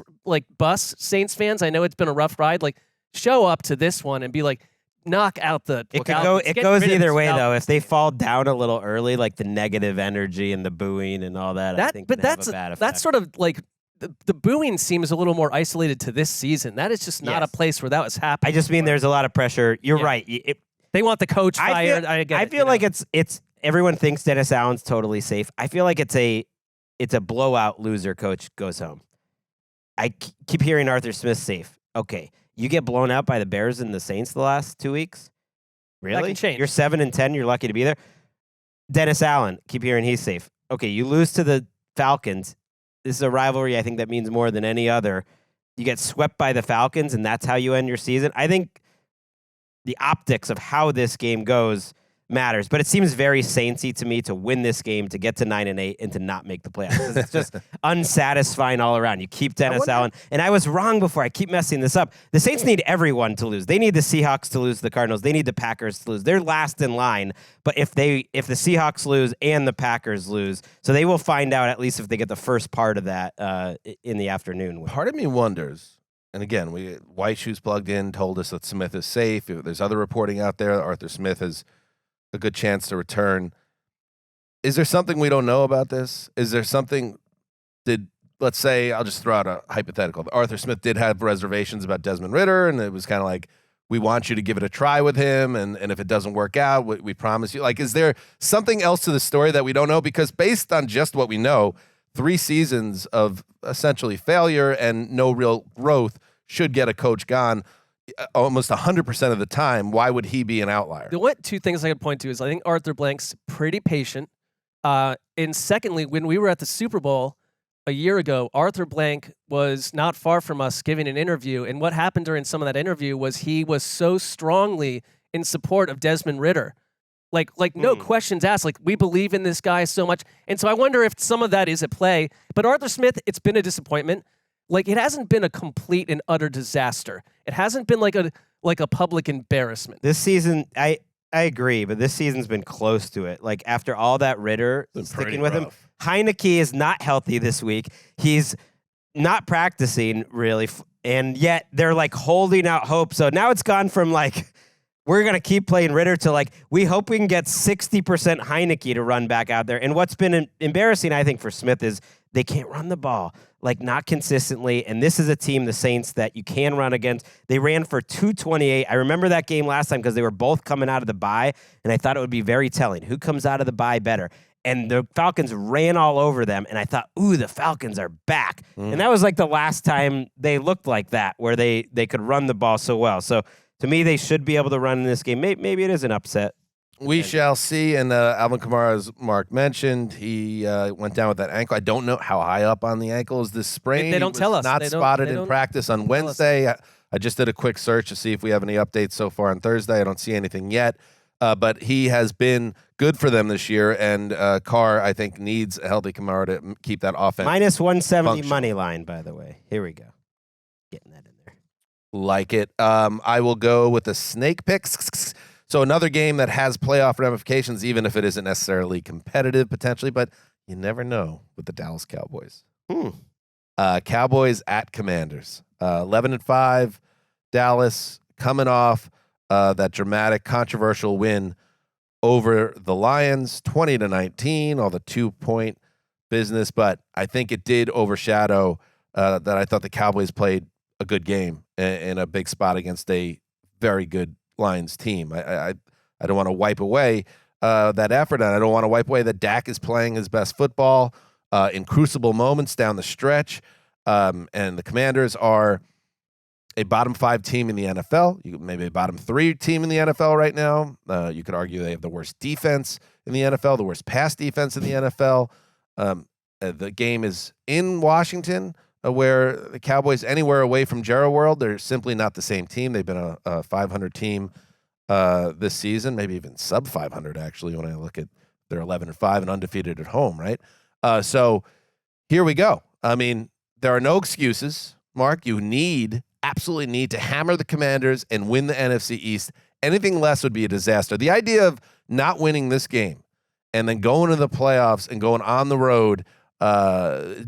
bus, Saints fans, I know it's been a rough ride. Like, show up to this one and be like, knock out the. It goes either way though. If they fall down a little early, like the negative energy and the booing and all that, I think that's a bad effect. That's sort of like the booing seems a little more isolated to this season. That is just not a place where that was happening. I just mean there's a lot of pressure. You're right. They want the coach fired. I feel like it's everyone thinks Dennis Allen's totally safe. I feel like it's a blowout loser coach goes home. I keep hearing Arthur Smith's safe. Okay, you get blown out by the Bears and the Saints the last 2 weeks? Really? That can change. You're 7-10, you're lucky to be there. Dennis Allen, keep hearing he's safe. Okay, you lose to the Falcons. This is a rivalry I think that means more than any other. You get swept by the Falcons, and that's how you end your season. I think the optics of how this game goes matters, but it seems very Saintsy to me to win this game, to get to 9-8, and to not make the playoffs. It's just unsatisfying all around. You keep Dennis Allen, and I was wrong before. I keep messing this up. The Saints need everyone to lose. They need the Seahawks to lose, the Cardinals. They need the Packers to lose. They're last in line, but if the Seahawks lose and the Packers lose, so they will find out at least if they get the first part of that in the afternoon. Part of me wonders, and again, White Shoes plugged in, told us that Smith is safe. There's other reporting out there. Arthur Smith has a good chance to return. Is there something we don't know about this? Is there something, let's say, I'll just throw out a hypothetical. Arthur Smith did have reservations about Desmond Ridder, and it was kind of like, we want you to give it a try with him, and if it doesn't work out, we promise you. Like, is there something else to the story that we don't know? Because based on just what we know, 3 seasons of essentially failure and no real growth should get a coach gone almost 100% of the time. Why would he be an outlier? The 2 things I could point to is I think Arthur Blank's pretty patient. And secondly, when we were at the Super Bowl a year ago, Arthur Blank was not far from us giving an interview. And what happened during some of that interview was he was so strongly in support of Desmond Ridder. Like no questions asked. Like, we believe in this guy so much. And so I wonder if some of that is at play. But Arthur Smith, it's been a disappointment. Like, it hasn't been a complete and utter disaster. It hasn't been like a public embarrassment. This season, I agree, but this season's been close to it. Like, after all that Ridder sticking with him, Heineke is not healthy this week. He's not practicing really, and yet they're like holding out hope. So now it's gone from like, we're going to keep playing Ridder to like, we hope we can get 60% Heineke to run back out there. And what's been embarrassing, I think, for Smith is they can't run the ball, like not consistently. And this is a team, the Saints, that you can run against. They ran for 228. I remember that game last time because they were both coming out of the bye, and I thought it would be very telling. Who comes out of the bye better? And the Falcons ran all over them, and I thought, ooh, the Falcons are back. And that was like the last time they looked like that, where they could run the ball so well. So to me, they should be able to run in this game. Maybe it is an upset. We shall see. And Alvin Kamara, as Mark mentioned, he went down with that ankle. I don't know how high up on the ankle is this sprain. They don't tell us. Not spotted in practice on Wednesday. I just did a quick search to see if we have any updates so far on Thursday. I don't see anything yet. But he has been good for them this year, and Carr, I think, needs a healthy Kamara to keep that offense. Minus 170 money line, by the way. Here we go. Getting that in there. Like it. I will go with the snake picks. So another game that has playoff ramifications, even if it isn't necessarily competitive potentially, but you never know with the Dallas Cowboys. Cowboys at Commanders. 11-5, Dallas coming off that dramatic, controversial win over the Lions, 20-19, all the 2-point business. But I think it did overshadow that I thought the Cowboys played a good game in a big spot against a very good Lions team. I don't want to wipe away that effort, and I don't want to wipe away that Dak is playing his best football in crucible moments down the stretch, and the Commanders are a bottom 5 team in the NFL, maybe a bottom 3 team in the NFL right now. You could argue they have the worst defense in the NFL, the worst pass defense in the NFL. The game is in Washington, where the Cowboys, anywhere away from Jerry World, they're simply not the same team. They've been a 500 team this season, maybe even sub 500 actually. When I look at they're 11-5 and undefeated at home, right? So here we go. I mean, there are no excuses, Mark. You absolutely need to hammer the Commanders and win the NFC East. Anything less would be a disaster. The idea of not winning this game and then going to the playoffs and going on the road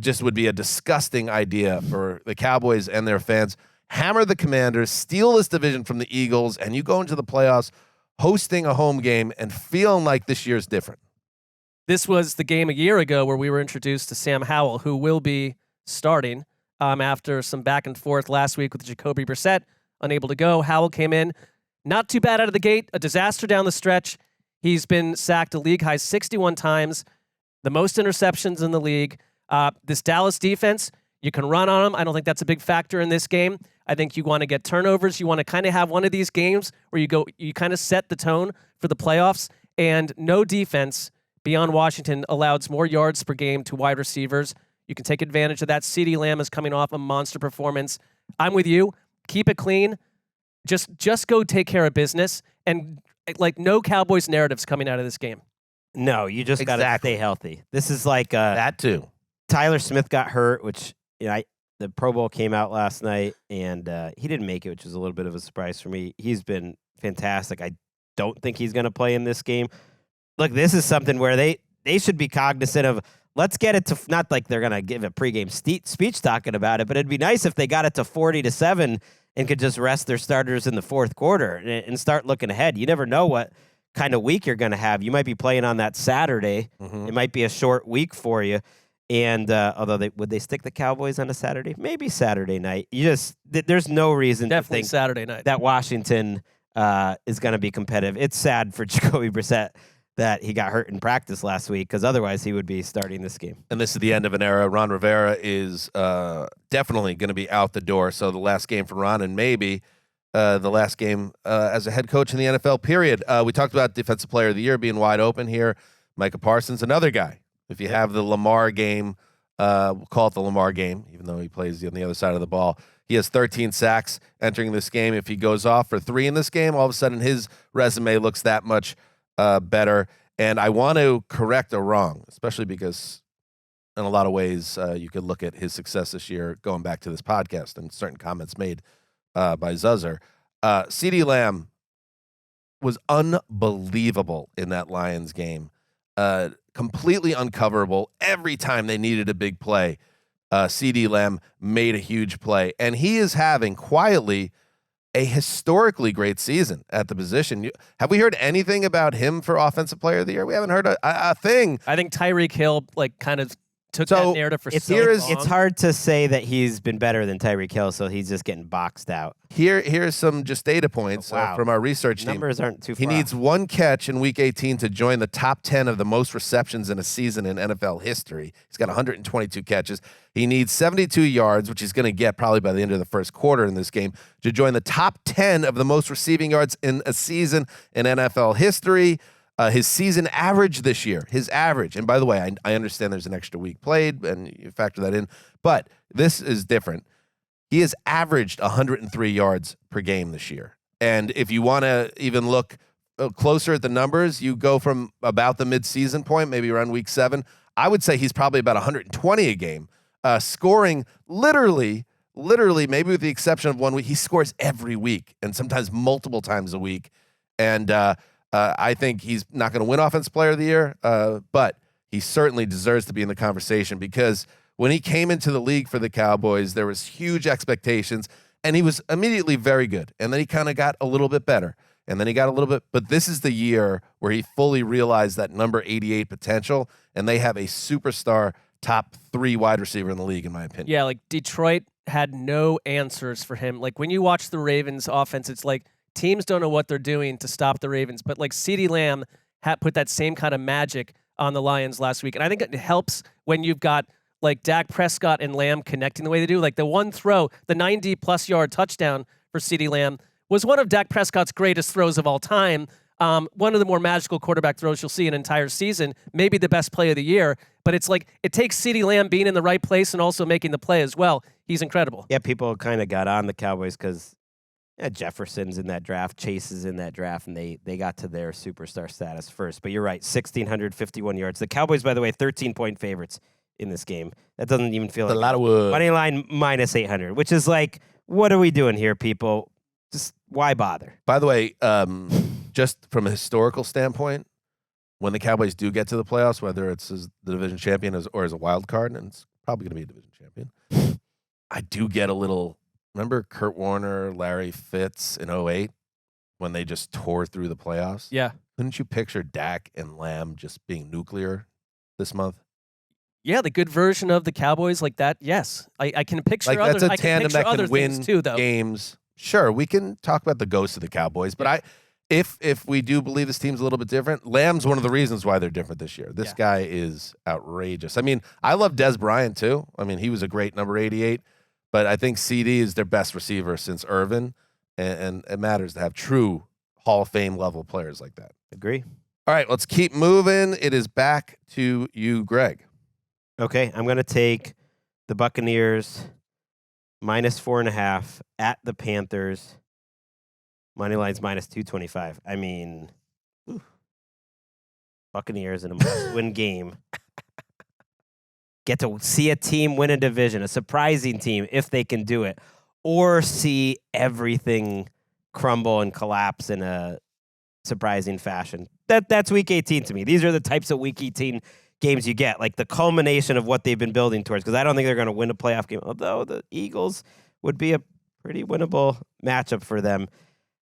just would be a disgusting idea for the Cowboys and their fans. Hammer the Commanders, steal this division from the Eagles, and you go into the playoffs hosting a home game and feeling like this year's different. This was the game a year ago where we were introduced to Sam Howell, who will be starting after some back and forth last week with Jacoby Brissett, unable to go. Howell came in, not too bad out of the gate, a disaster down the stretch. He's been sacked a league high 61 times, the most interceptions in the league. This Dallas defense, you can run on them. I don't think that's a big factor in this game. I think you want to get turnovers. You want to kind of have one of these games where you kind of set the tone for the playoffs, and no defense beyond Washington allows more yards per game to wide receivers. You can take advantage of that. CeeDee Lamb is coming off a monster performance. I'm with you. Keep it clean. Just go take care of business. And like no Cowboys narratives coming out of this game. No, you just got to stay healthy. This is like that too. Tyler Smith got hurt, which the Pro Bowl came out last night, and he didn't make it, which was a little bit of a surprise for me. He's been fantastic. I don't think he's going to play in this game. Look, this is something where they should be cognizant of. Let's get it to, not like they're going to give a pregame speech talking about it, but it'd be nice if they got it to 40-7 and could just rest their starters in the fourth quarter and start looking ahead. You never know what kind of week you're going to have. You might be playing on that Saturday. Mm-hmm. It might be a short week for you. And although would they stick the Cowboys on a Saturday? Maybe Saturday night. There's no reason to think Saturday night that Washington is going to be competitive. It's sad for Jacoby Brissett that he got hurt in practice last week, because otherwise he would be starting this game. And this is the end of an era. Ron Rivera is definitely going to be out the door. So the last game for Ron, and maybe the last game as a head coach in the NFL, period. We talked about Defensive Player of the Year being wide open here. Micah Parsons, another guy. If you have the Lamar game, we'll call it the Lamar game, even though he plays on the other side of the ball. He has 13 sacks entering this game. If he goes off for 3 in this game, all of a sudden his resume looks that much better. And I want to correct a wrong, especially because in a lot of ways you could look at his success this year going back to this podcast and certain comments made by Zuzzer. CeeDee Lamb was unbelievable in that Lions game. Completely uncoverable. Every time they needed a big play, CeeDee Lamb made a huge play. And he is having quietly a historically great season at the position. Have we heard anything about him for Offensive Player of the Year? We haven't heard a thing. I think Tyreek Hill kind of took that narrative for so long. It's hard to say that he's been better than Tyreek Hill, so he's just getting boxed out. Here's some just data points from our research team. Numbers aren't too far. He needs 1 catch in Week 18 to join the top 10 of the most receptions in a season in NFL history. He's got 122 catches. He needs 72 yards, which he's going to get probably by the end of the first quarter in this game, to join the top 10 of the most receiving yards in a season in NFL history. His season average this year, and by the way, I understand there's an extra week played, and you factor that in, but this is different. He has averaged 103 yards per game this year. And if you want to even look closer at the numbers, you go from about the mid-season point, maybe around week 7. I would say he's probably about 120 a game, scoring literally, maybe with the exception of 1 week. He scores every week and sometimes multiple times a week. And I think he's not going to win Offensive Player of the Year, but he certainly deserves to be in the conversation, because when he came into the league for the Cowboys, there was huge expectations, and he was immediately very good. And then he kind of got a little bit better, and then he got a little bit. But this is the year where he fully realized that number 88 potential, and they have a superstar top 3 wide receiver in the league, in my opinion. Yeah, like Detroit had no answers for him. Like when you watch the Ravens offense, it's like teams don't know what they're doing to stop the Ravens, but like CeeDee Lamb put that same kind of magic on the Lions last week. And I think it helps when you've got like Dak Prescott and Lamb connecting the way they do. Like the one throw, the 90-plus yard touchdown for CeeDee Lamb was one of Dak Prescott's greatest throws of all time. One of the more magical quarterback throws you'll see an entire season, maybe the best play of the year. But it's like it takes CeeDee Lamb being in the right place and also making the play as well. He's incredible. Yeah, people kind of got on the Cowboys because Jefferson's in that draft, Chase is in that draft, and they got to their superstar status first. But you're right, 1,651 yards. The Cowboys, by the way, 13-point favorites in this game. That doesn't even feel like a lot of wood. Money line minus 800, which is like, what are we doing here, people? Just why bother? By the way, just from a historical standpoint, when the Cowboys do get to the playoffs, whether it's as the division champion or as a wild card, and it's probably going to be a division champion, I do get a little. Remember Kurt Warner, Larry Fitz in 2008 when they just tore through the playoffs? Yeah. Couldn't you picture Dak and Lamb just being nuclear this month? Yeah, the good version of the Cowboys like that. Yes, I can picture. Like that's other, a tandem that can win too, though. games. Sure, we can talk about the ghost of the Cowboys, but if we do believe this team's a little bit different, Lamb's one of the reasons why they're different this year. This guy is outrageous. I mean, I love Des Bryant too. I mean, he was a great number 88, but I think CD is their best receiver since Irvin, and it matters to have true Hall of Fame level players like that. Agree. All right, let's keep moving. It is back to you, Greg. Okay, I'm going to take the Buccaneers minus 4.5 at the Panthers. Money line's minus 225. I mean, Buccaneers in a must-win game. Get to see a team win a division, a surprising team, if they can do it, or see everything crumble and collapse in a surprising fashion. That's Week 18 to me. These are the types of Week 18 games you get, like the culmination of what they've been building towards, because I don't think they're going to win a playoff game, although the Eagles would be a pretty winnable matchup for them.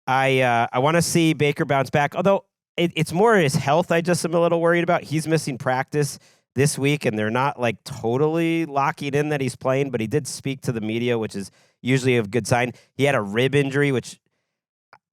I want to see Baker bounce back, although it's more his health I just am a little worried about. He's missing practice this week, and they're not like totally locking in that he's playing, but he did speak to the media, which is usually a good sign. He had a rib injury, which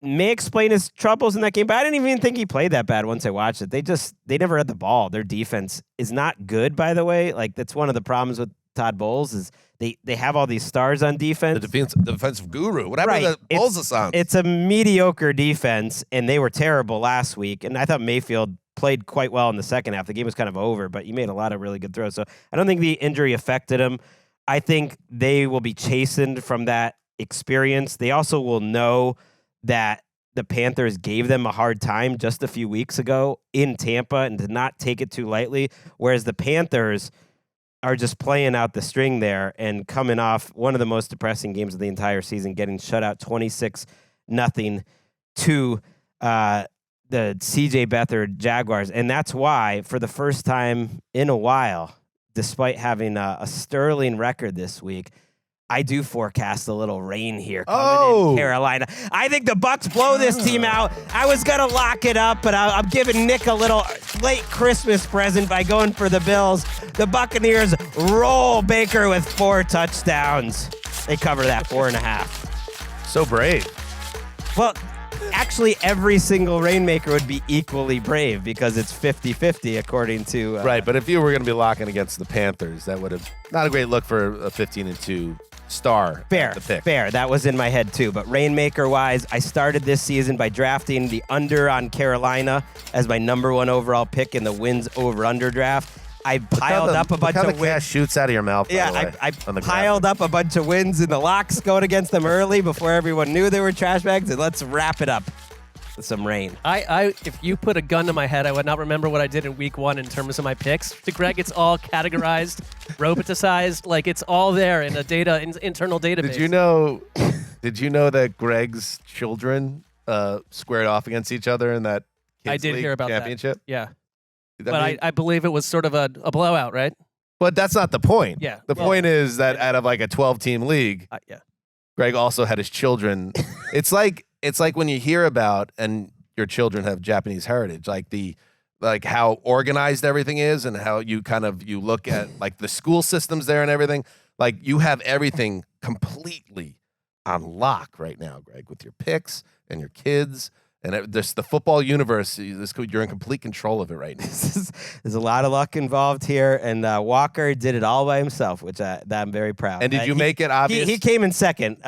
may explain his troubles in that game, but I didn't even think he played that bad once I watched it. They never had the ball. Their defense is not good, by the way. Like, that's one of the problems with Todd Bowles is they have all these stars on defense. The defensive guru. What happened to Bowles? It's a mediocre defense, and they were terrible last week, and I thought Mayfield played quite well in the second half. The game was kind of over, but he made a lot of really good throws. So I don't think the injury affected him. I think they will be chastened from that experience. They also will know that the Panthers gave them a hard time just a few weeks ago in Tampa and did not take it too lightly, whereas the Panthers are just playing out the string there and coming off one of the most depressing games of the entire season, getting shut out 26-0 to the C.J. Beathard Jaguars. And that's why, for the first time in a while, despite having a sterling record this week, I do forecast a little rain here coming in Carolina. I think the Bucs blow this team out. I was going to lock it up, but I'm giving Nick a little late Christmas present by going for the Bills. The Buccaneers roll Baker with 4 touchdowns. They cover that 4.5. So brave. Well, actually, every single Rainmaker would be equally brave because it's 50-50 according to... right, but if you were going to be locking against the Panthers, that would have not a great look for a 15-2 star. Fair, the pick. fair. That was in my head too. But Rainmaker-wise, I started this season by drafting the under on Carolina as my number 1 overall pick in the wins over-under draft. I piled up a bunch of wins. Gas shoots out of your mouth. Yeah, I piled up a bunch of wins in the locks going against them early before everyone knew they were trash bags. And let's wrap it up with some rain. If you put a gun to my head, I would not remember what I did in week 1 in terms of my picks. To Greg, it's all categorized, roboticized, like it's all there in a internal database. Did you know that Greg's children squared off against each other in that I did hear about championship? That. Yeah. But I believe it was sort of a blowout, right? But that's not the point. Yeah. The point is that out of like a 12-team league, yeah, Greg also had his children. It's like when you hear about and your children have Japanese heritage, like how organized everything is and how you look at like the school systems there and everything. Like you have everything completely on lock right now, Greg, with your picks and your kids. And the football universe, you're in complete control of it right now. There's a lot of luck involved here, and Walker did it all by himself, which I'm very proud. And did you make it obvious? He came in second.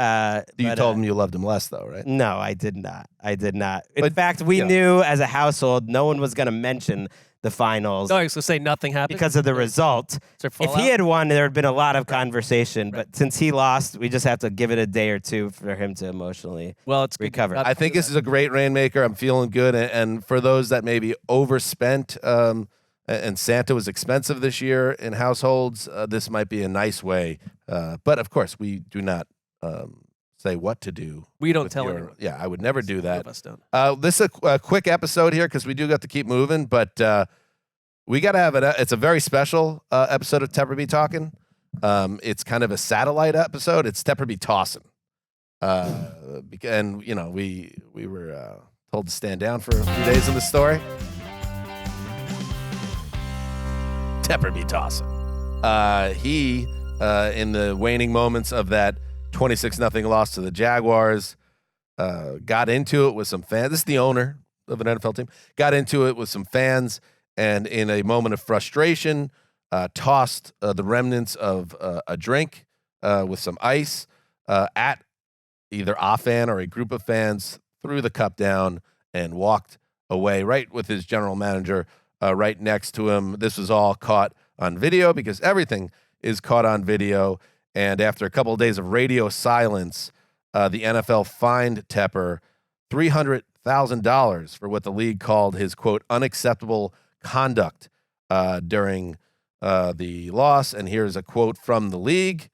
You told him you loved him less, though, right? No, I did not. In fact, we knew as a household no one was going to mention the finals. No, I was going to say nothing happened. Because of the result. If he had won, there had been a lot of conversation. Right. But since he lost, we just have to give it a day or two for him to emotionally recover. I think this is a great rainmaker. I'm feeling good. And for those that maybe overspent, and Santa was expensive this year in households, this might be a nice way. But, of course, we do not say what to do. We don't tell anyone. Yeah, I would never do that. Us don't. This is a quick episode here because we do got to keep moving, but we got to have it. It's a very special episode of Tepper Be Talking. It's kind of a satellite episode. It's Tepper Be Tossin'. And, we were told to stand down for a few days in the story. Tepper Be Tossin'. He, in the waning moments of that 26-0 loss to the Jaguars, got into it with some fans. This is the owner of an NFL team. Got into it with some fans, and in a moment of frustration, tossed the remnants of a drink with some ice at either a fan or a group of fans, threw the cup down, and walked away right with his general manager right next to him. This was all caught on video because everything is caught on video. And after a couple of days of radio silence, the NFL fined Tepper $300,000 for what the league called his, quote, unacceptable conduct during the loss. And here's a quote from the league.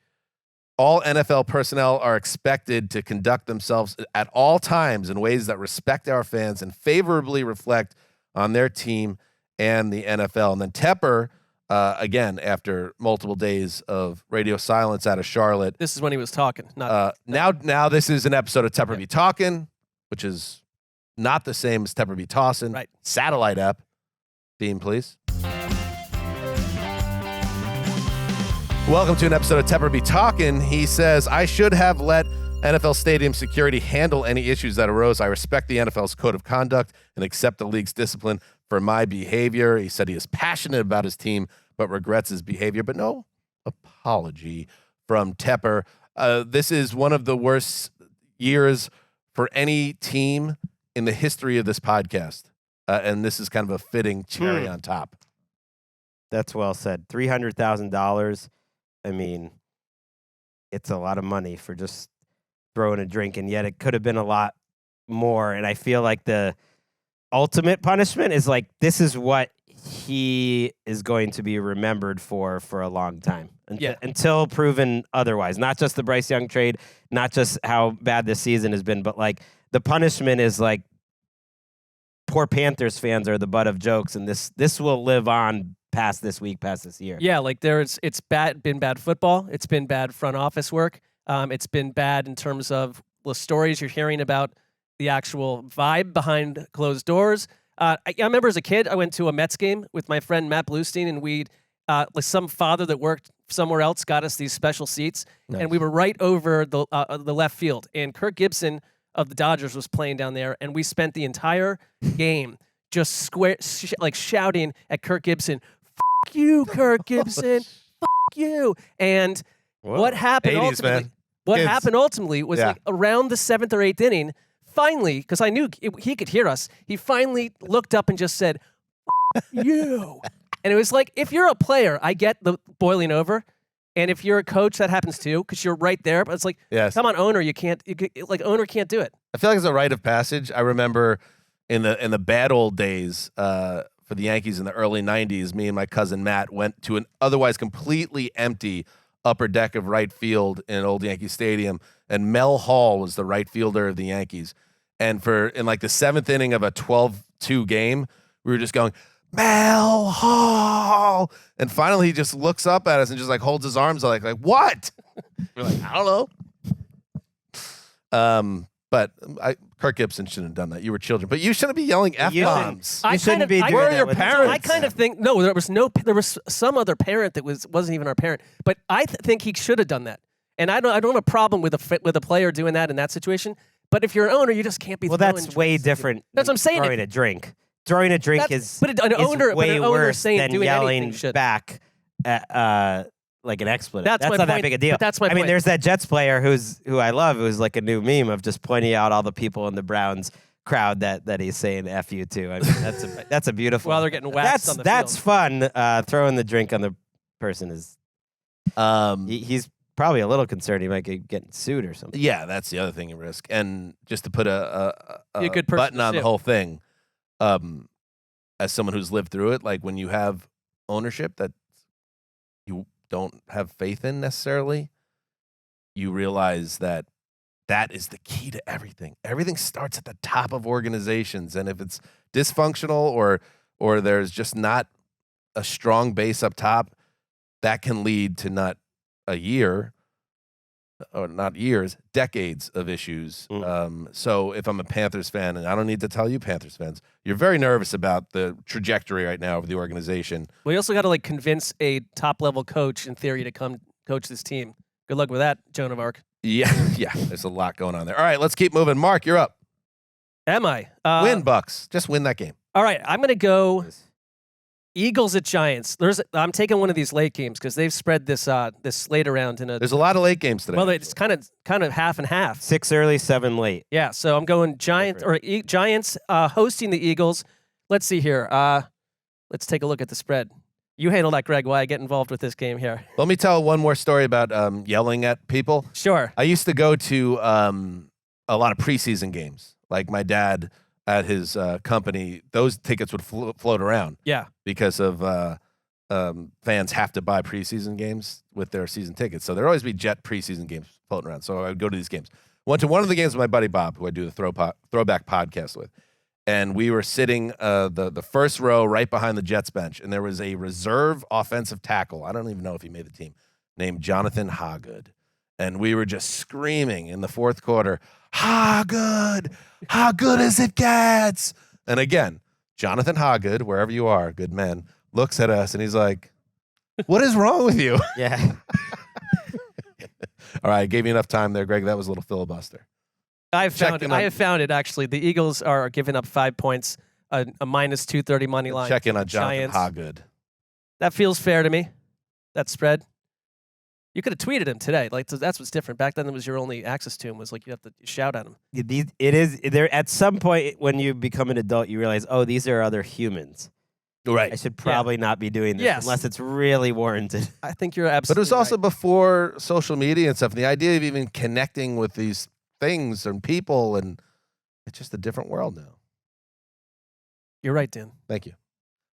All NFL personnel are expected to conduct themselves at all times in ways that respect our fans and favorably reflect on their team and the NFL. And then Tepper, again, after multiple days of radio silence out of Charlotte. This is when he was talking. Now this is an episode of Tepper Be Talking, which is not the same as Tepper Be Tossin'. Right. Satellite app. Theme, please. Welcome to an episode of Tepper Be Talking. He says, I should have let NFL stadium security handle any issues that arose. I respect the NFL's code of conduct and accept the league's discipline for my behavior. He said he is passionate about his team, but regrets his behavior. But no apology from Tepper. This is one of the worst years for any team in the history of this podcast. And this is kind of a fitting cherry on top. That's well said. $300,000. I mean, it's a lot of money for just throwing a drink, and yet it could have been a lot more. And I feel like the ultimate punishment is like, this is what he is going to be remembered for a long time. Until proven otherwise. Not just the Bryce Young trade, not just how bad this season has been, but like the punishment is like poor Panthers fans are the butt of jokes, and this will live on past this week, past this year. Yeah, like it's been bad football. It's been bad front office work. It's been bad in terms of the stories you're hearing about the actual vibe behind closed doors. I remember as a kid, I went to a Mets game with my friend Matt Bluestein, and we'd like some father that worked somewhere else got us these special seats, and we were right over the left field. And Kirk Gibson of the Dodgers was playing down there, and we spent the entire game just shouting at Kirk Gibson, "F*** you, Kirk Gibson, f*** you." And what happened 80s, ultimately? man. What Kids. happened ultimately was like around the 7th or 8th inning. Finally, because I knew he could hear us, he finally looked up and just said, "F*** you." And it was like, if you're a player, I get the boiling over. And if you're a coach, that happens too, because you're right there. But it's like, come on, owner, owner can't do it. I feel like it's a rite of passage. I remember in the bad old days for the Yankees in the early 90s, me and my cousin Matt went to an otherwise completely empty upper deck of right field in old Yankee Stadium, and Mel Hall was the right fielder of the Yankees. And in like the 7th inning of a 12-2 game, we were just going, Mel Hall. And finally he just looks up at us and just like holds his arms like what? We're like, I don't know. But Kirk Gibson shouldn't have done that. You were children, but you shouldn't be yelling F-bombs. You shouldn't be doing Where are that your with parents? I kind of think there was some other parent that wasn't even our parent, but I think he should have done that. And I don't have a problem with a player doing that in that situation. But if you're an owner, you just can't be. Well, that's way different. That's what I'm saying. Throwing a drink. Throwing a drink is way worse than yelling back at, like an expletive. That's not that big a deal. But that's my point. I mean, there's that Jets player who I love, who's like a new meme of just pointing out all the people in the Browns crowd that he's saying F you to. I mean, that's a beautiful. Well, they're getting waxed on the That's fun. Throwing the drink on the person is. He's probably a little concerned he might get sued or something. Yeah, that's the other thing you risk. And just to put a good button on the whole thing, as someone who's lived through it, like when you have ownership that you don't have faith in necessarily, you realize that is the key to everything. Everything starts at the top of organizations, and if it's dysfunctional or there's just not a strong base up top, that can lead to not a year, or not years, decades of issues. So if I'm a Panthers fan, and I don't need to tell you Panthers fans, you're very nervous about the trajectory right now of the organization. We also got to convince a top-level coach, in theory, to come coach this team. Good luck with that, Joan of Arc. Yeah, there's a lot going on there. All right, let's keep moving. Mark, you're up. Am I? Win, Bucks. Just win that game. All right, I'm going to go Eagles at Giants. I'm taking one of these late games because they've spread this slate around in a. There's a lot of late games today. Well, it's kind of half and half. 6 early, 7 late. Yeah, so I'm going Giants hosting the Eagles. Let's see here. Let's take a look at the spread. You handle that, Greg, while I get involved with this game here. Let me tell one more story about yelling at people. Sure. I used to go to a lot of preseason games. Like my dad at his company, those tickets would float around. Yeah. Because of fans have to buy preseason games with their season tickets. So there'd always be Jet preseason games floating around. So I would go to these games. Went to one of the games with my buddy Bob, who I do the Throwback podcast with. And we were sitting the first row right behind the Jets bench, and there was a reserve offensive tackle. I don't even know if he made the team, named Jonathan Hagood. And we were just screaming in the fourth quarter, Hagood, how good as it gets. And again, Jonathan Hagood, wherever you are, good man, looks at us and he's like, what is wrong with you? Yeah. All right, I gave you enough time there, Greg. That was a little filibuster. I have found it, actually. The Eagles are giving up 5 points, a minus 230 money line. Check in on Jonathan Hagood. That feels fair to me, that spread. You could have tweeted him today. That's what's different. Back then, it was your only access to him was you have to shout at him. It is there at some point when you become an adult, you realize, oh, these are other humans. Right. I should probably not be doing this unless it's really warranted. I think you're absolutely But it was also right. before social media and stuff. And the idea of even connecting with these things and people, and it's just a different world now. You're right, Dan. Thank you.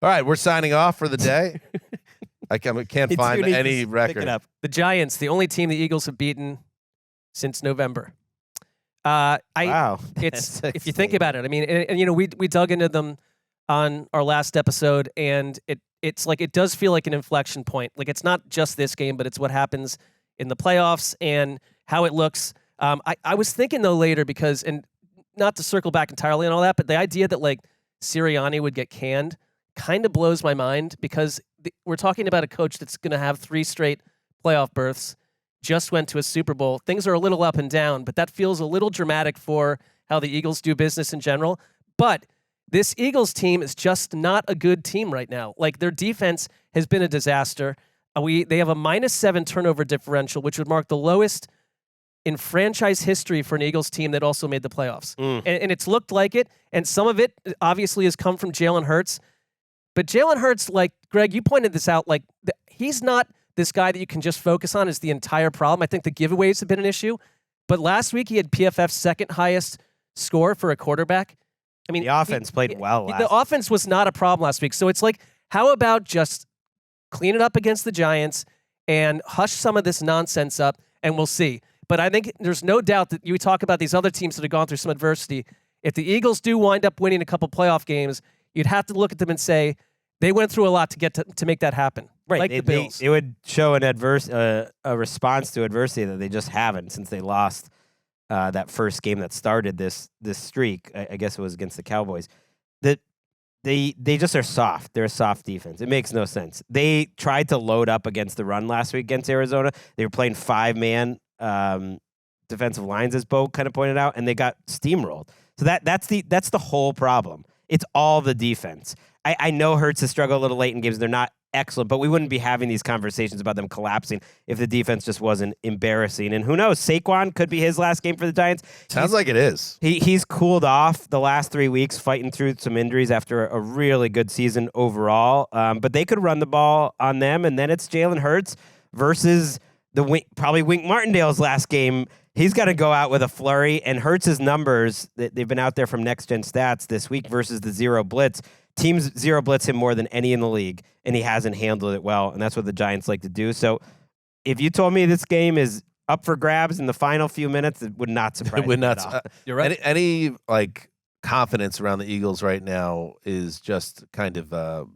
All right, we're signing off for the day. I can't find any record. The Giants, the only team the Eagles have beaten since November. Wow. It's if you think about it. I mean, and we dug into them on our last episode, and it's like it does feel like an inflection point. Like it's not just this game, but it's what happens in the playoffs and how it looks. I was thinking though later because, and not to circle back entirely and all that, but the idea that like Sirianni would get canned kind of blows my mind because we're talking about a coach that's going to have 3 straight playoff berths, just went to a Super Bowl. Things are a little up and down, but that feels a little dramatic for how the Eagles do business in general. But this Eagles team is just not a good team right now. Like their defense has been a disaster. They have a -7 turnover differential, which would mark the lowest in franchise history for an Eagles team that also made the playoffs. And it's looked like it. And some of it obviously has come from Jalen Hurts. But Jalen Hurts, like, Greg, you pointed this out, like, he's not this guy that you can just focus on as the entire problem. I think the giveaways have been an issue. But last week he had PFF's second highest score for a quarterback. I mean, the offense played well last week. The offense was not a problem last week. So it's like, how about just clean it up against the Giants and hush some of this nonsense up, and we'll see. But I think there's no doubt that you talk about these other teams that have gone through some adversity. If the Eagles do wind up winning a couple playoff games, you'd have to look at them and say they went through a lot to get to make that happen. Right, like the Bills. It would show a response to adversity that they just haven't since they lost that first game that started this streak. I guess it was against the Cowboys. That they just are soft. They're a soft defense. It makes no sense. They tried to load up against the run last week against Arizona. They were playing 5-man defensive lines, as Bo kind of pointed out, and they got steamrolled. So that's the whole problem. It's all the defense. I know Hurts has struggled a little late in games. They're not excellent, but we wouldn't be having these conversations about them collapsing if the defense just wasn't embarrassing. And who knows, Saquon could be his last game for the Giants. Sounds like it is. He's cooled off the last 3 weeks, fighting through some injuries after a really good season overall. But they could run the ball on them, and then it's Jalen Hurts versus probably Wink Martindale's last game. He's got to go out with a flurry, and Hurts' numbers, they've been out there from Next Gen Stats this week versus the zero blitz. Teams zero blitz him more than any in the league, and he hasn't handled it well, and that's what the Giants like to do. So if you told me this game is up for grabs in the final few minutes, it would not surprise me at all. You're right. Any confidence around the Eagles right now is just kind of,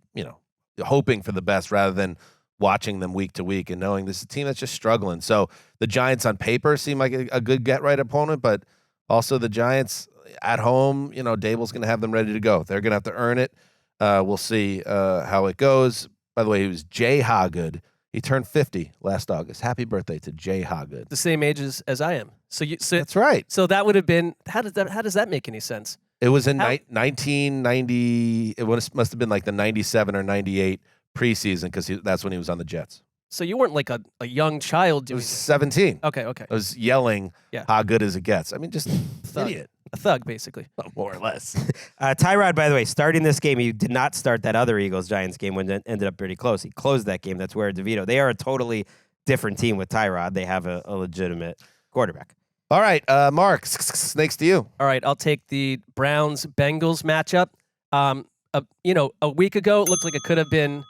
hoping for the best rather than watching them week to week and knowing this is a team that's just struggling. So the Giants on paper seem like a good get-right opponent, but also the Giants at home, Dable's going to have them ready to go. They're going to have to earn it. We'll see how it goes. By the way, he was Jay Hoggood. He turned 50 last August. Happy birthday to Jay Hoggood. The same age as I am. So that's right. So that would have been, how does that make any sense? It was in 1990. It must have been like the 97 or 98 preseason because that's when he was on the Jets. So you weren't like a young child doing it. Was 17. Okay. I was yelling how good as it gets. I mean, just idiot. A thug, basically. More or less. Tyrod, by the way, starting this game, he did not start that other Eagles-Giants game when it ended up pretty close. He closed that game. That's where DeVito. They are a totally different team with Tyrod. They have a legitimate quarterback. All right, Mark, snakes to you. All right, I'll take the Browns-Bengals matchup. A week ago, it looked like it could have been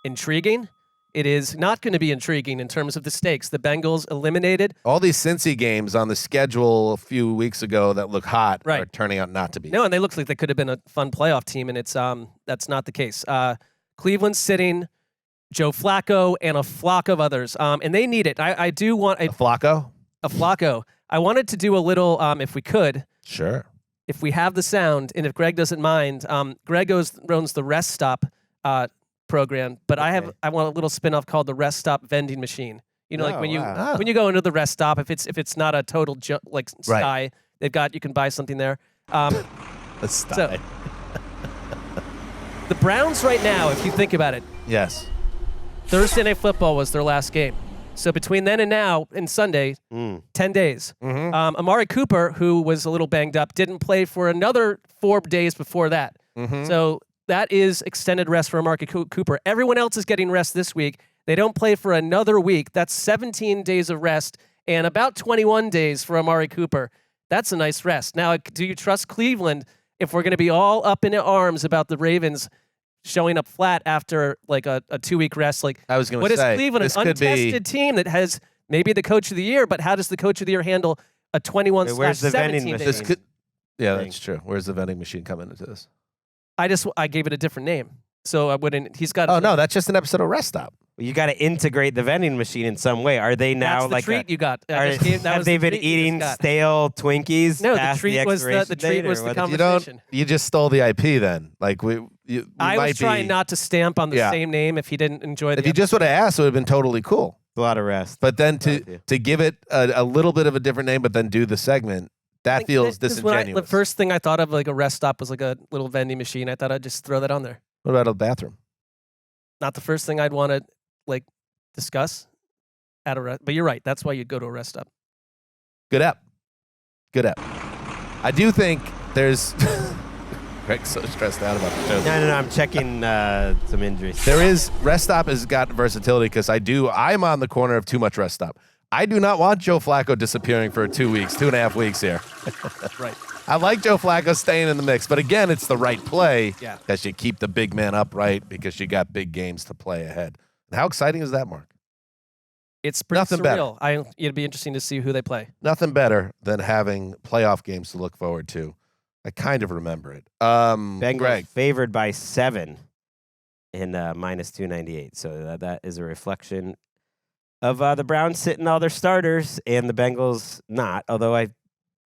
intriguing. It is not going to be intriguing in terms of the stakes. The Bengals eliminated. All these Cincy games on the schedule a few weeks ago that look hot are turning out not to be. No, and they looked like they could have been a fun playoff team, and it's that's not the case. Cleveland's sitting Joe Flacco and a flock of others, and they need it. I do want a Flacco? A Flacco. I wanted to do a little, if we could. Sure. If we have the sound, and if Greg doesn't mind, Greg runs the Rest Stop program, but I want a little spin-off called the Rest Stop vending machine. Like when you go into the Rest Stop, if it's not a total sty, they've got, you can buy something there. A sty. So, the Browns right now, if you think about it. Yes. Thursday Night Football was their last game. So between then and now, and Sunday, 10 days. Mm-hmm. Amari Cooper, who was a little banged up, didn't play for another 4 days before that. Mm-hmm. So that is extended rest for Amari Cooper. Everyone else is getting rest this week. They don't play for another week. That's 17 days of rest and about 21 days for Amari Cooper. That's a nice rest. Now, do you trust Cleveland if we're going to be all up in arms about the Ravens showing up flat after like a 2-week rest? Like, I was going to say, what is Cleveland, an untested team that has maybe the coach of the year, but how does the coach of the year handle a 21/17 day? Yeah, that's true. Where's the vending machine coming into this? I gave it a different name. So I wouldn't. He's got. Oh no, that's just an episode of Rest Stop. You got to integrate the vending machine in some way. Are they now that's the like treat you got? Have they been eating stale Twinkies? No, the treat was the conversation. You just stole the IP then. Like I was trying not to stamp on the same name if he didn't enjoy. If you just would have asked, it would have been totally cool. A lot of rest. But then to give it a little bit of a different name, but then do the segment. That feels disingenuous. The first thing I thought of like a rest stop was like a little vending machine. I thought I'd just throw that on there. What about a bathroom? Not the first thing I'd want to like discuss at a rest. But you're right. That's why you'd go to a rest stop. Good app. I do think there's. Greg's so stressed out about the show. No. I'm checking some injuries. There is Rest Stop has got versatility because I'm on the corner of too much Rest Stop. I do not want Joe Flacco disappearing for 2.5 weeks here. Right. I like Joe Flacco staying in the mix, but again, it's the right play. Yeah. Because you keep the big man upright because you got big games to play ahead. And how exciting is that, Mark? It's pretty Nothing surreal. Better. It'd be interesting to see who they play. Nothing better than having playoff games to look forward to. I kind of remember it. Bengals Greg. favored by 7 in minus 298. So that is a reflection of the Browns sitting all their starters and the Bengals not. Although I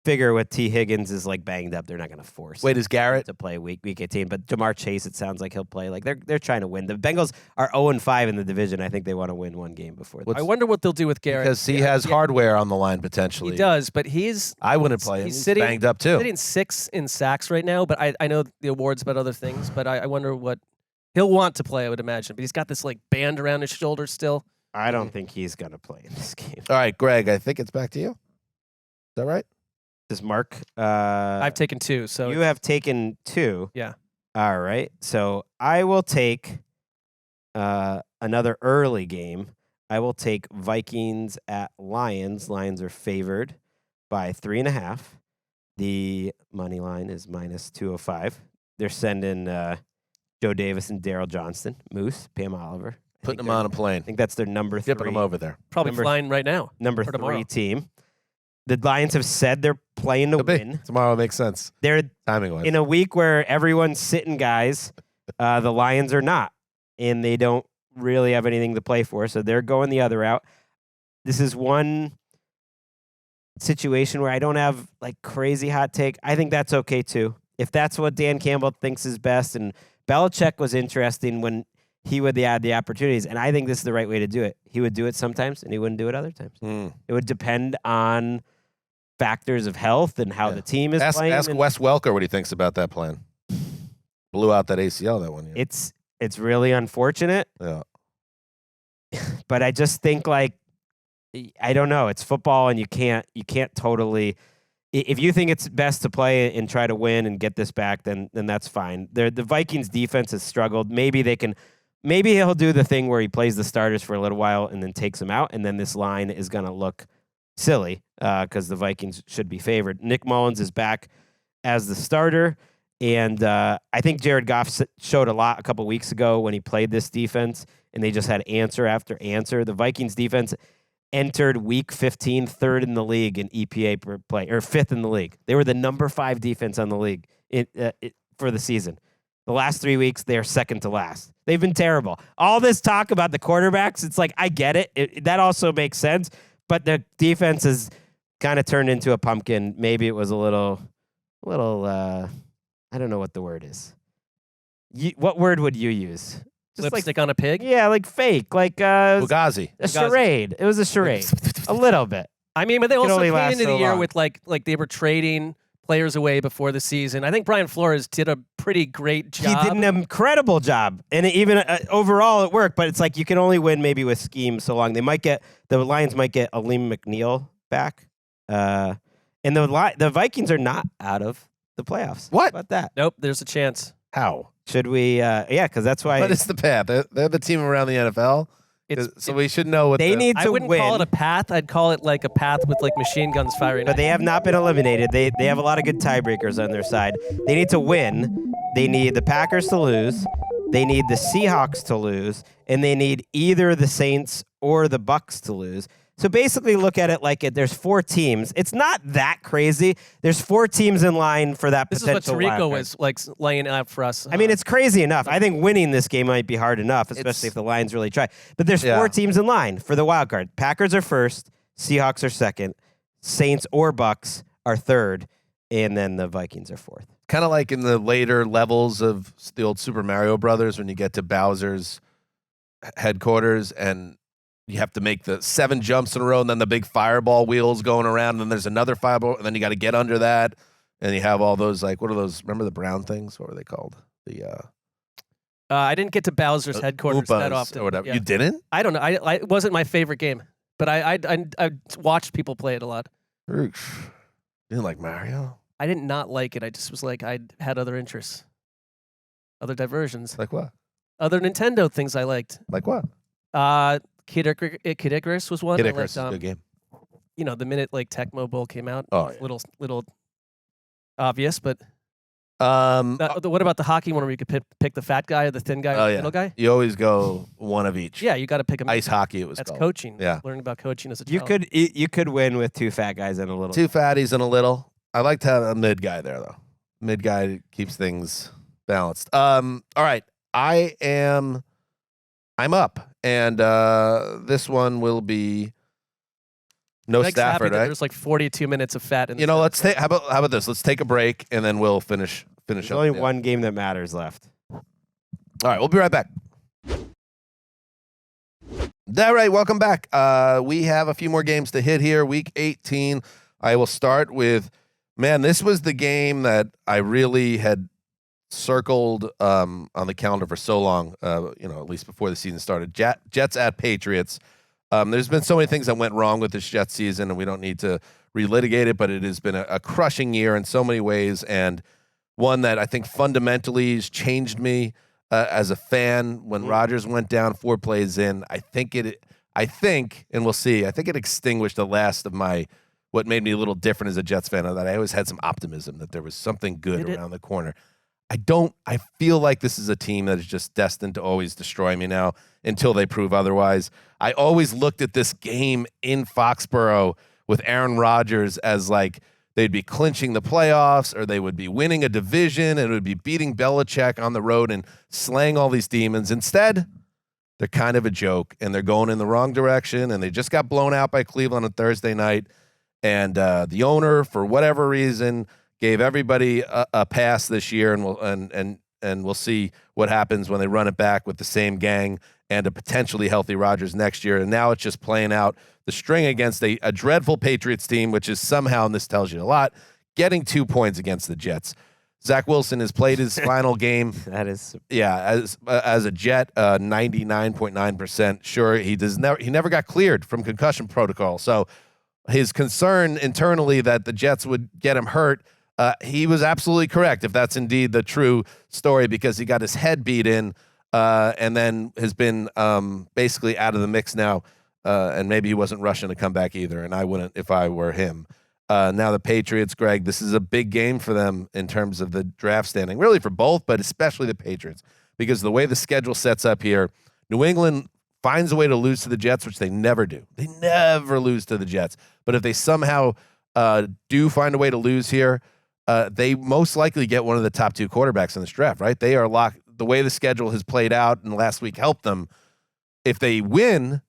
figure with T. Higgins is like banged up, they're not going to force. Wait, is Garrett to play week 18? But Jamar Chase, it sounds like he'll play. Like they're trying to win. The Bengals are 0-5 in the division. I think they want to win one game before. I wonder what they'll do with Garrett because he has hardware on the line potentially. He does, but I wouldn't play him. He's banged up too. He's sitting 6 in sacks right now, but I know the award's about other things. But I wonder what he'll want to play. I would imagine, but he's got this like band around his shoulder still. I don't think he's going to play in this game. All right, Greg, I think it's back to you. Is that right? Does Mark? I've taken 2. So you have taken 2. Yeah. All right. So I will take another early game. I will take Vikings at Lions. Lions are favored by 3.5. The money line is minus 205. They're sending Joe Davis and Daryl Johnston, Moose, Pam Oliver. Putting them on a plane. I think that's their number 3. Dipping them over there. Probably flying right now. Number 3 team. The Lions have said they're playing to win. Tomorrow makes sense. They're timing-wise. In a week where everyone's sitting guys, the Lions are not. And they don't really have anything to play for, so they're going the other route. This is one situation where I don't have like crazy hot take. I think that's okay too. If that's what Dan Campbell thinks is best, and Belichick was interesting when he would add the opportunities, and I think this is the right way to do it. He would do it sometimes, and he wouldn't do it other times. It would depend on factors of health and how the team is playing. Ask Wes Welker what he thinks about that plan. Blew out that ACL that one year. It's really unfortunate. Yeah. But I just think like I don't know. It's football, and you can't totally. If you think it's best to play and try to win and get this back, then that's fine. The Vikings defense has struggled. Maybe he'll do the thing where he plays the starters for a little while and then takes them out, and then this line is going to look silly because the Vikings should be favored. Nick Mullins is back as the starter, and I think Jared Goff showed a lot a couple weeks ago when he played this defense, and they just had answer after answer. The Vikings defense entered Week 15 third in the league in EPA per play, or 5th in the league. They were the number 5 defense on the league for the season. The last 3 weeks, they're second to last. They've been terrible. All this talk about the quarterbacks, it's like, I get it. That also makes sense. But the defense has kind of turned into a pumpkin. Maybe it was a little, I don't know what the word is. What word would you use? Just lipstick on a pig? Yeah, like fake. Like Fugazi. A charade. It was a charade. A little bit. I mean, but they also came into the year long. with like they were trading players away before the season. I think Brian Flores did a pretty great job. He did an incredible job, and even overall it worked. But it's like you can only win maybe with scheme so long. The Lions might get Aleem McNeil back, and the Vikings are not out of the playoffs. What? How about that? Nope, there's a chance. How? Should we? Yeah, because that's why. What is the path? They're the team around the NFL. So we should know what they need to win. I wouldn't call it a path. I'd call it like a path with like machine guns firing. But they have not been eliminated. They have a lot of good tiebreakers on their side. They need to win. They need the Packers to lose. They need the Seahawks to lose, and they need either the Saints or the Bucs to lose. So basically, look at it like there's 4 teams. It's not that crazy. There's 4 teams in line for that potential. This is what Tirico was like laying out for us. I mean, it's crazy enough. I think winning this game might be hard enough, especially if the Lions really try. But there's 4 teams in line for the wild card. Packers are first. Seahawks are second. Saints or Bucs are third. And then the Vikings are fourth. Kind of like in the later levels of the old Super Mario Brothers when you get to Bowser's headquarters and you have to make the 7 jumps in a row, and then the big fireball wheels going around, and then there's another fireball, and then you got to get under that, and you have all those, like, what are those? Remember the brown things? What were they called? I didn't get to Bowser's headquarters that often. Or whatever. Yeah. You didn't? I don't know. It wasn't my favorite game, but I watched people play it a lot. You didn't like Mario? I did not like it. I just was like, I had other interests, other diversions. Like what? Other Nintendo things I liked. Like what? Kid Icarus was one. Kid Icarus is a good game. You know, the minute like Tecmo Bowl came out, little obvious, but what about the hockey one where you could pick the fat guy or the thin guy or the middle guy? You always go one of each. Yeah, you got to pick them. Ice hockey, it was That's called. coaching. Yeah. Learning about coaching as a child. You could win with 2 fat guys and a little. 2 fatties and a little. I like to have a mid guy there, though. Mid guy keeps things balanced. All right. I'm up. And this one will be No Greg's happy Stafford, that right? There's like 42 minutes of fat in. Let's take. How about this? Let's take a break and then we'll finish There's up. only one game that matters left. All right, we'll be right back. All right, welcome back. We have a few more games to hit here. Week 18. I will start with, man, this was the game that I really had circled on the calendar for so long, at least before the season started. Jets at Patriots. There's been so many things that went wrong with this Jets season, and we don't need to relitigate it, but it has been a crushing year in so many ways, and one that I think fundamentally has changed me as a fan. When Rodgers went down 4 plays in, I think, and we'll see, I think it extinguished the last of what made me a little different as a Jets fan, that I always had some optimism that there was something good around the corner. I feel like this is a team that is just destined to always destroy me now until they prove otherwise. I always looked at this game in Foxborough with Aaron Rodgers as like they'd be clinching the playoffs, or they would be winning a division, and it would be beating Belichick on the road and slaying all these demons. Instead, they're kind of a joke, and they're going in the wrong direction, and they just got blown out by Cleveland on Thursday night. And the owner, for whatever reason, gave everybody a pass this year, and we'll see what happens when they run it back with the same gang and a potentially healthy Rodgers next year. And now it's just playing out the string against a dreadful Patriots team, which is somehow, and this tells you a lot, getting 2 points against the Jets. Zach Wilson has played his final game. That is, as a Jet, 99.9% sure. He never got cleared from concussion protocol. So his concern internally that the Jets would get him hurt, he was absolutely correct, if that's indeed the true story, because he got his head beat in and then has been basically out of the mix now. And maybe he wasn't rushing to come back either, and I wouldn't if I were him. Now the Patriots, Greg, this is a big game for them in terms of the draft standing, really for both, but especially the Patriots, because the way the schedule sets up here, New England finds a way to lose to the Jets, which they never do. They never lose to the Jets. But if they somehow do find a way to lose here, they most likely get one of the top 2 quarterbacks in this draft, right? They are locked. The way the schedule has played out and last week helped them. If they win,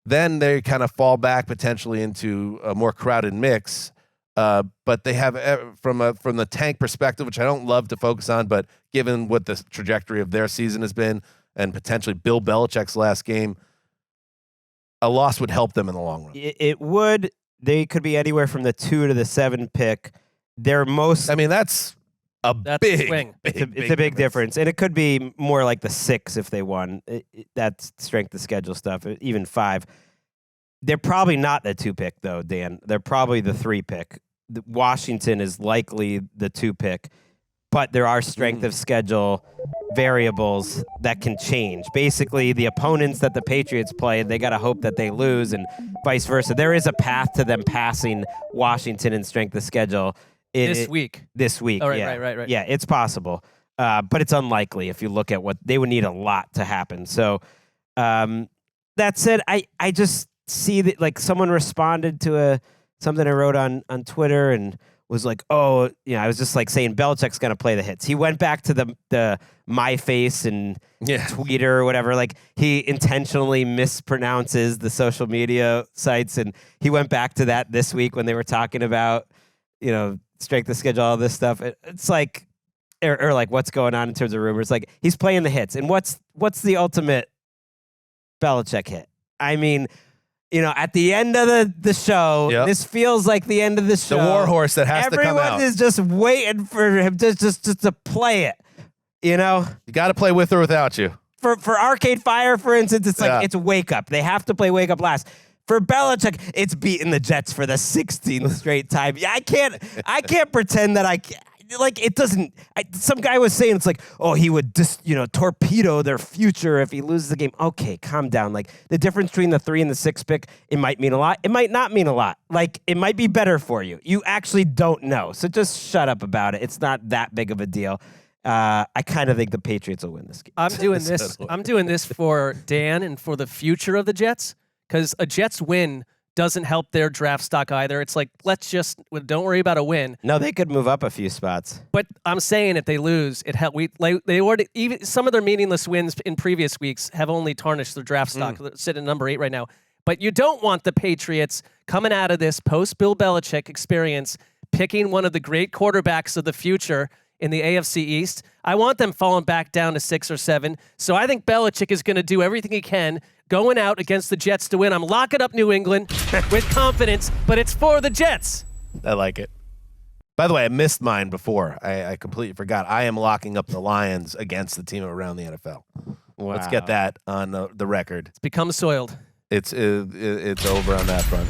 then they kind of fall back potentially into a more crowded mix. But they have, from the tank perspective, which I don't love to focus on, but given what the trajectory of their season has been and potentially Bill Belichick's last game, a loss would help them in the long run. It would. They could be anywhere from the 2 to the 7 pick. They're most. I mean, that's a big swing. It's a big difference. And it could be more like the 6 if they won. That's strength of schedule stuff, even 5. They're probably not the 2 pick, though, Dan. They're probably the 3 pick. Washington is likely the 2 pick, but there are strength of schedule variables that can change. Basically, the opponents that the Patriots play, they got to hope that they lose, and vice versa. There is a path to them passing Washington in strength of schedule. This week. Oh, right. Yeah, it's possible, but it's unlikely if you look at what they would need a lot to happen. So that said, I just see that, like, someone responded to something I wrote on Twitter and was like, oh, I was just like saying Belichick's going to play the hits. He went back to the my face and Twitter or whatever. Like, he intentionally mispronounces the social media sites, and he went back to that this week when they were talking about, strength of schedule, all this stuff. It's like, or like what's going on in terms of rumors. Like, he's playing the hits, and what's the ultimate Belichick hit? I mean, at the end of the show, this feels like the end of the show. The war horse that has to come out. Everyone is just waiting for him just to play it. You got to play with or without you. For Arcade Fire, for instance, it's like it's wake up. They have to play wake up last. For Belichick, it's beating the Jets for the 16th straight time. Yeah, I can't pretend that it doesn't. Some guy was saying it's like, oh, he would just, torpedo their future if he loses the game. Okay, calm down. Like, the difference between the 3 and the 6 pick, it might mean a lot. It might not mean a lot. Like, it might be better for you. You actually don't know. So just shut up about it. It's not that big of a deal. I kind of think the Patriots will win this game. I'm doing this for Dan and for the future of the Jets, because a Jets win doesn't help their draft stock either. It's like, don't worry about a win. No, they could move up a few spots. But I'm saying if they lose, it help. They already, even some of their meaningless wins in previous weeks have only tarnished their draft stock. They're sitting at number 8 right now. But you don't want the Patriots coming out of this post-Bill Belichick experience, picking one of the great quarterbacks of the future in the AFC East. I want them falling back down to 6 or 7. So I think Belichick is going to do everything he can going out against the Jets to win. I'm locking up New England with confidence, but it's for the Jets. I like it. By the way, I missed mine before. I completely forgot. I am locking up the Lions against the team around the NFL. Wow. Let's get that on the record. It's become soiled. It's over on that front.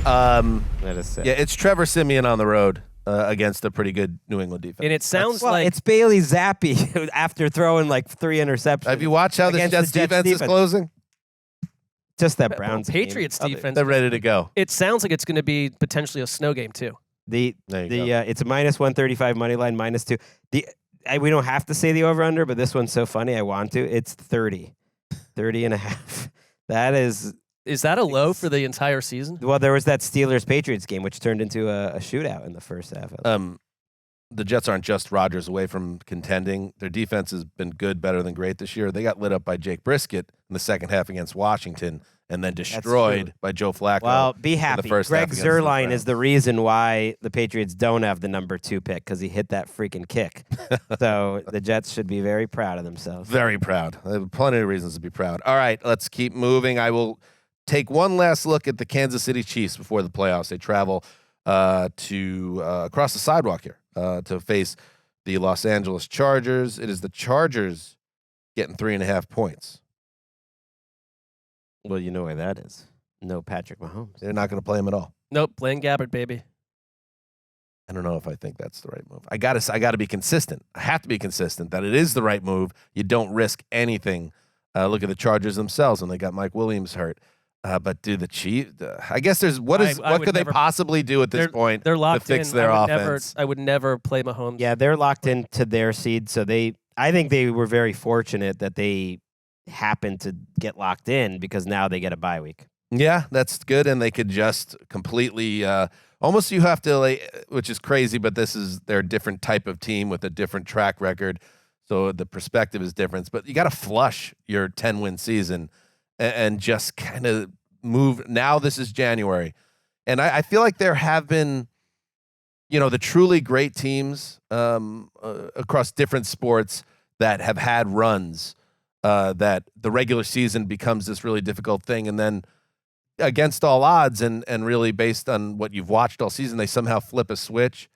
Yeah, it's Trevor Siemian on the road against a pretty good New England defense. And it sounds like it's Bailey Zappi after throwing like 3 interceptions. Have you watched how the Jets defense is closing? Just that Browns Patriots defense. They're ready to go. It sounds like it's going to be potentially a snow game too. It's a minus 135 money line, -2. We don't have to say the over under, but this one's so funny. I want to. It's 30 and a half. That is that a low for the entire season? Well, there was that Steelers-Patriots game, which turned into a shootout in the first half. The Jets aren't just Rodgers away from contending. Their defense has been good, better than great this year. They got lit up by Jake Brisket in the second half against Washington and then destroyed by Joe Flacco. Well, be happy. Greg Zuerlein is the reason why the Patriots don't have the number 2 pick, because he hit that freaking kick. So the Jets should be very proud of themselves. Very proud. They have plenty of reasons to be proud. All right, let's keep moving. I will take one last look at the Kansas City Chiefs before the playoffs. They travel to across the sidewalk here to face the Los Angeles Chargers. It is the Chargers getting 3.5 points. Well, you know where that is. No Patrick Mahomes. They're not going to play him at all. Nope, Blaine Gabbert, baby. I don't know if I think that's the right move. I got to be consistent. I have to be consistent that it is the right move. You don't risk anything. Look at the Chargers themselves when they got Mike Williams hurt. But do the Chiefs? I guess there's what could they possibly do at this point? They're locked to fix in. their offense. I would never play Mahomes. Yeah, they're locked into their seed. So I think they were very fortunate that they happened to get locked in, because now they get a bye week. Yeah, that's good, and they could just completely. Almost you have to, which is crazy, but they're a different type of team with a different track record, so the perspective is different. But you got to flush your 10-win season and just kind of move. Now this is January, and I feel like there have been, the truly great teams across different sports that have had runs that the regular season becomes this really difficult thing, and then against all odds and really based on what you've watched all season, they somehow flip a switch.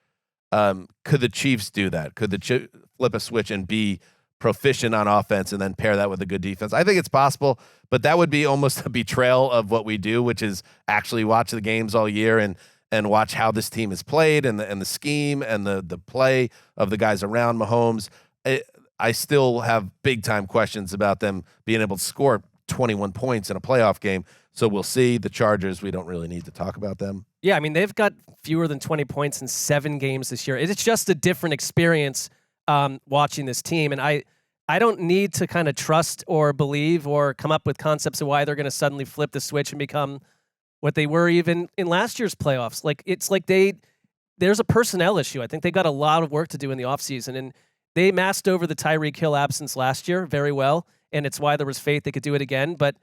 Could the Chiefs do that? Could the flip a switch and be proficient on offense and then pair that with a good defense? I think it's possible, but that would be almost a betrayal of what we do, which is actually watch the games all year and watch how this team is played and the scheme and the play of the guys around Mahomes. I still have big-time questions about them being able to score 21 points in a playoff game. So we'll see. The Chargers, we don't really need to talk about them. Yeah, I mean, they've got fewer than 20 points in 7 games this year. It's just a different experience watching this team. And I don't need to kind of trust or believe or come up with concepts of why they're going to suddenly flip the switch and become what they were even in last year's playoffs. It's like there's a personnel issue. I think they got a lot of work to do in the offseason. And they masked over the Tyreek Hill absence last year very well, and it's why there was faith they could do it again. But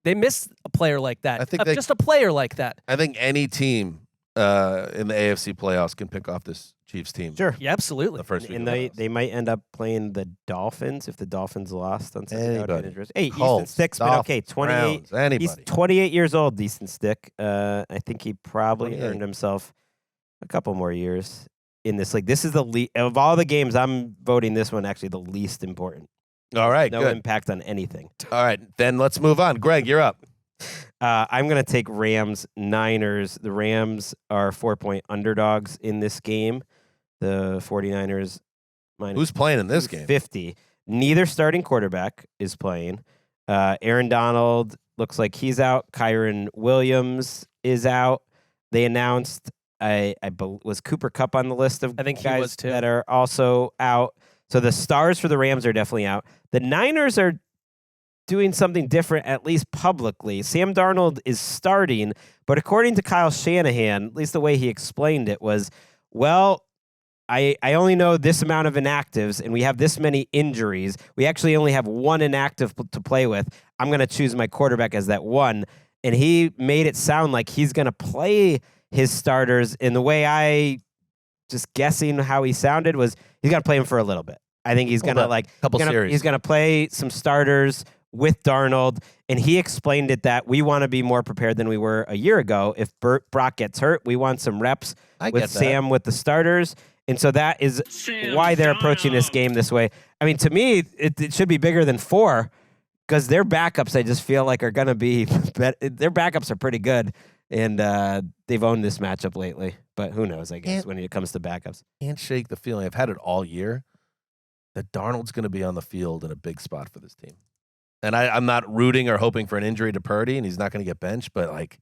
they missed a player like that. I think just a player like that. I think any team in the AFC playoffs can pick off this Chiefs team. Sure. Yeah, absolutely. The first week and they might end up playing the Dolphins if the Dolphins lost on Sunday. Hey, Colts, Easton Stick's been okay. 28. Browns, he's 28 years old, Easton Stick. I think he probably earned himself a couple more years in this league. This is of all the games, I'm voting this one actually the least important. All right, no good. impact on anything. All right, then let's move on. Greg, you're up. I'm going to take Rams-Niners. The Rams are 4-point underdogs in this game. The 49ers minus. Who's playing in this game? 50. Neither starting quarterback is playing. Aaron Donald looks like he's out. Kyron Williams is out. They announced, was Cooper Kupp on the list of guys that are also out. So the stars for the Rams are definitely out. The Niners are doing something different, at least publicly. Sam Darnold is starting, but according to Kyle Shanahan, at least the way he explained it was, well, I only know this amount of inactives, and we have this many injuries. We actually only have one inactive to play with. I'm going to choose my quarterback as that one. and he made it sound like he's going to play his starters in the way I just guessing how he sounded was he's going to play him for a little bit. I think he's going to he's going to play some starters with Darnold, and he explained it that we want to be more prepared than we were a year ago. If Brock gets hurt, we want some reps with Sam with the starters. And so that is why they're approaching this game this way. I mean, to me, it should be bigger than 4 because their backups, I just feel like, are going to be their backups are pretty good, and they've owned this matchup lately. But who knows, I guess, when it comes to backups. Can't shake the feeling. I've had it all year that Darnold's going to be on the field in a big spot for this team. And I'm not rooting or hoping for an injury to Purdy, and he's not going to get benched, but, like,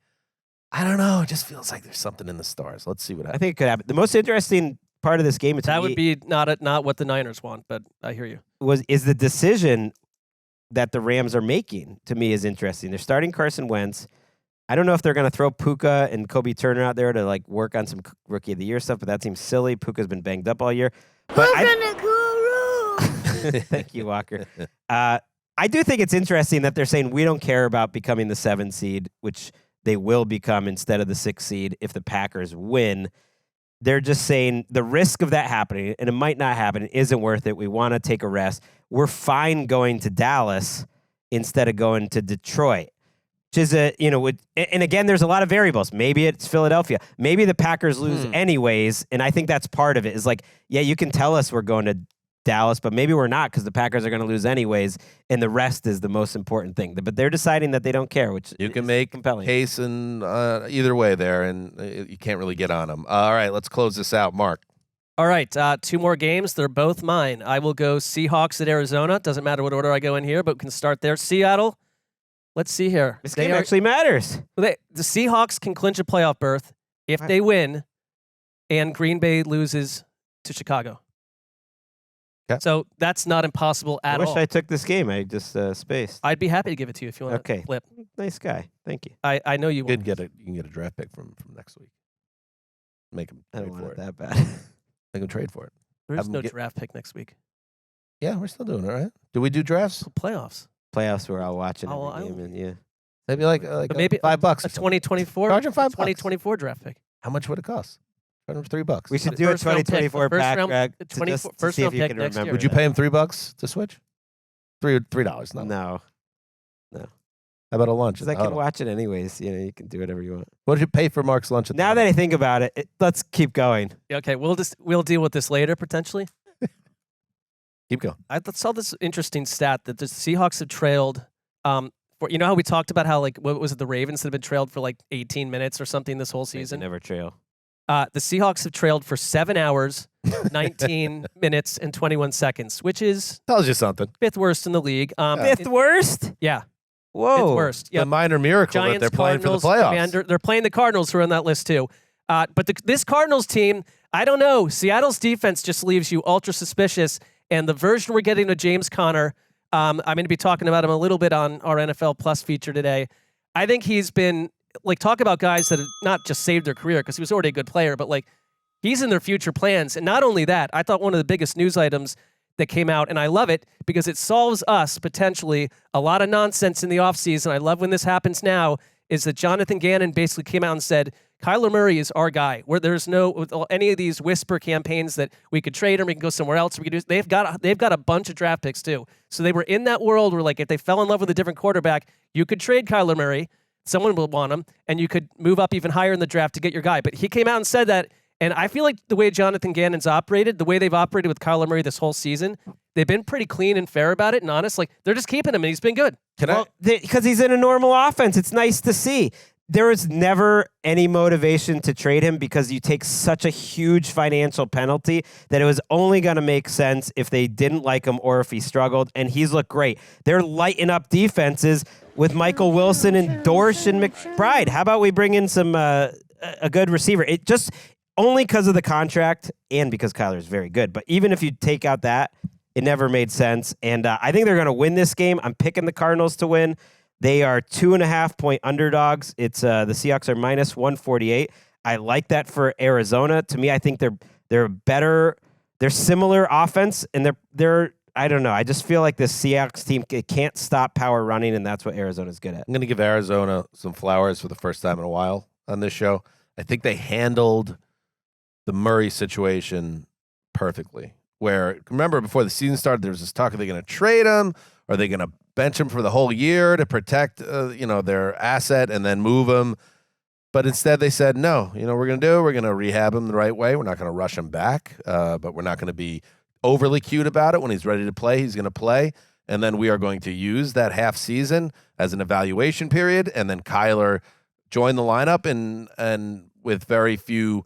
I don't know. It just feels like there's something in the stars. Let's see what happens. I think it could happen. The most interesting part of this game would be not what the Niners want, but I hear you. Is the decision that the Rams are making, to me, is interesting. They're starting Carson Wentz. I don't know if they're going to throw Puka and Kobe Turner out there to, like, work on some Rookie of the Year stuff, but that seems silly. Puka's been banged up all year. But Thank you, Walker. I do think it's interesting that they're saying we don't care about becoming the 7 seed, which they will become instead of the 6 seed if the Packers win. They're just saying the risk of that happening, and it might not happen, isn't worth it. We want to take a rest. We're fine going to Dallas instead of going to Detroit. Which is and again, there's a lot of variables. Maybe it's Philadelphia. Maybe the Packers lose anyways, and I think that's part of it. Is like, yeah, you can tell us we're going to Dallas, but maybe we're not because the Packers are going to lose anyways, and the rest is the most important thing. But they're deciding that they don't care, which you can make compelling case in either way there, and you can't really get on them. All right, let's close this out, Mark. All right, 2 more games. They're both mine. I will go Seahawks at Arizona. Doesn't matter what order I go in here, but we can start there. Seattle. Let's see here. This game actually matters. The Seahawks can clinch a playoff berth if they win, and Green Bay loses to Chicago. Okay. So that's not impossible at all. I wish I took this game. I just spaced. I'd be happy to give it to you if you want to flip. Nice guy. Thank you. I know you will. You can get a draft pick from next week. Make him I trade don't want for it it. that bad. Make him trade for it. There's no draft pick next week. Yeah, we're still doing it, right? Do we do drafts? Playoffs. Playoffs where I'll watch it every game. And, yeah. Maybe like maybe $5. A 2024. Charge him $5. 2024 draft pick. How much would it cost? $3. We should do a 2024 pack first see if round you pick can next remember. year. Would you pay him $3 to switch? $3. No. How about a lunch? Because I can watch it anyways. You can do whatever you want. What did you pay for Mark's lunch? Now that I think about it, let's keep going. Okay, we'll deal with this later potentially. Keep going. I saw this interesting stat that the Seahawks have trailed. You know how we talked about how, like, what was it, the Ravens that have been trailed for like 18 minutes or something this whole season? They never trail. The Seahawks have trailed for 7 hours, 19 minutes, and 21 seconds, which is tells you something. 5th worst in the league. 5th worst? Yeah. Whoa. 5th worst. Yep. The minor miracle Giants, that they're playing Cardinals, for the playoffs. They're playing the Cardinals, who are on that list too. But this Cardinals team, I don't know. Seattle's defense just leaves you ultra suspicious. And the version we're getting of James Conner, I'm going to be talking about him a little bit on our NFL Plus feature today. I think he's been, like, talk about guys that have not just saved their career because he was already a good player, but, like, he's in their future plans. And not only that, I thought one of the biggest news items that came out, and I love it because it solves us potentially a lot of nonsense in the offseason. I love when this happens now, is that Jonathan Gannon basically came out and said, Kyler Murray is our guy. Where there's no any of these whisper campaigns that we could trade him, we can go somewhere else. We could do. They've got a bunch of draft picks too. So they were in that world where, like, if they fell in love with a different quarterback, you could trade Kyler Murray. Someone will want him, and you could move up even higher in the draft to get your guy. But he came out and said that, and I feel like the way Jonathan Gannon's operated, the way they've operated with Kyler Murray this whole season, they've been pretty clean and fair about it and honest. Like, they're just keeping him, and he's been good. Because he's in a normal offense. It's nice to see. There was never any motivation to trade him because you take such a huge financial penalty that it was only going to make sense if they didn't like him or if he struggled, and he's looked great. They're lighting up defenses with Michael Wilson and Dorsch and McBride. How about we bring in some a good receiver? It just only because of the contract and because Kyler is very good. But even if you take out that, it never made sense. And I think they're going to win this game. I'm picking the Cardinals to win. They are 2.5-point underdogs. It's the Seahawks are minus 148. I like that for Arizona. To me, I think they're better. They're similar offense, and they're I don't know. I just feel like the Seahawks team can't stop power running, and that's what Arizona's good at. I'm going to give Arizona some flowers for the first time in a while on this show. I think they handled the Murray situation perfectly. Where, remember, before the season started, there was this talk, are they going to trade him? Are they going to bench him for the whole year to protect their asset and then move him? But instead they said, no, we're going to rehab him the right way. We're not going to rush him back, but we're not going to be overly cute about it. When he's ready to play, he's going to play. And then we are going to use that half season as an evaluation period. And then Kyler joined the lineup and with very few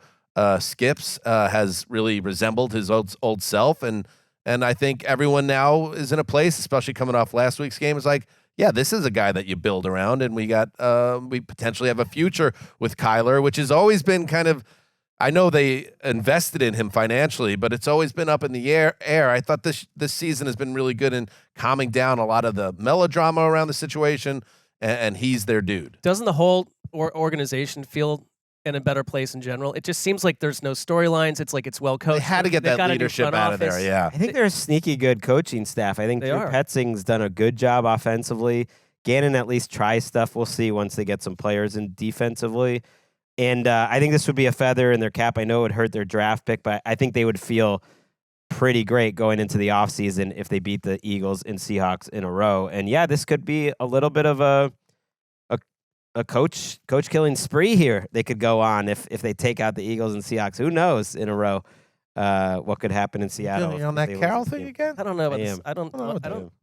skips has really resembled his old self. And I think everyone now is in a place, especially coming off last week's game, is like, yeah, this is a guy that you build around, and we potentially have a future with Kyler, which has always been kind of, I know they invested in him financially, but it's always been up in the air. I thought this season has been really good in calming down a lot of the melodrama around the situation, and he's their dude. Doesn't the whole organization feel in a better place in general? It just seems like there's no storylines. It's like it's well coached. They had to get that leadership out of there, yeah. I think they're a sneaky good coaching staff. I think Drew Petzing's done a good job offensively. Gannon at least tries stuff. We'll see once they get some players in defensively. And I think this would be a feather in their cap. I know it would hurt their draft pick, but I think they would feel pretty great going into the offseason if they beat the Eagles and Seahawks in a row. And yeah, this could be a little bit of a coach killing spree here they could go on if they take out the Eagles and Seahawks. Who knows in a row what could happen in Seattle. You on that Carroll thing again? I don't know about this. I don't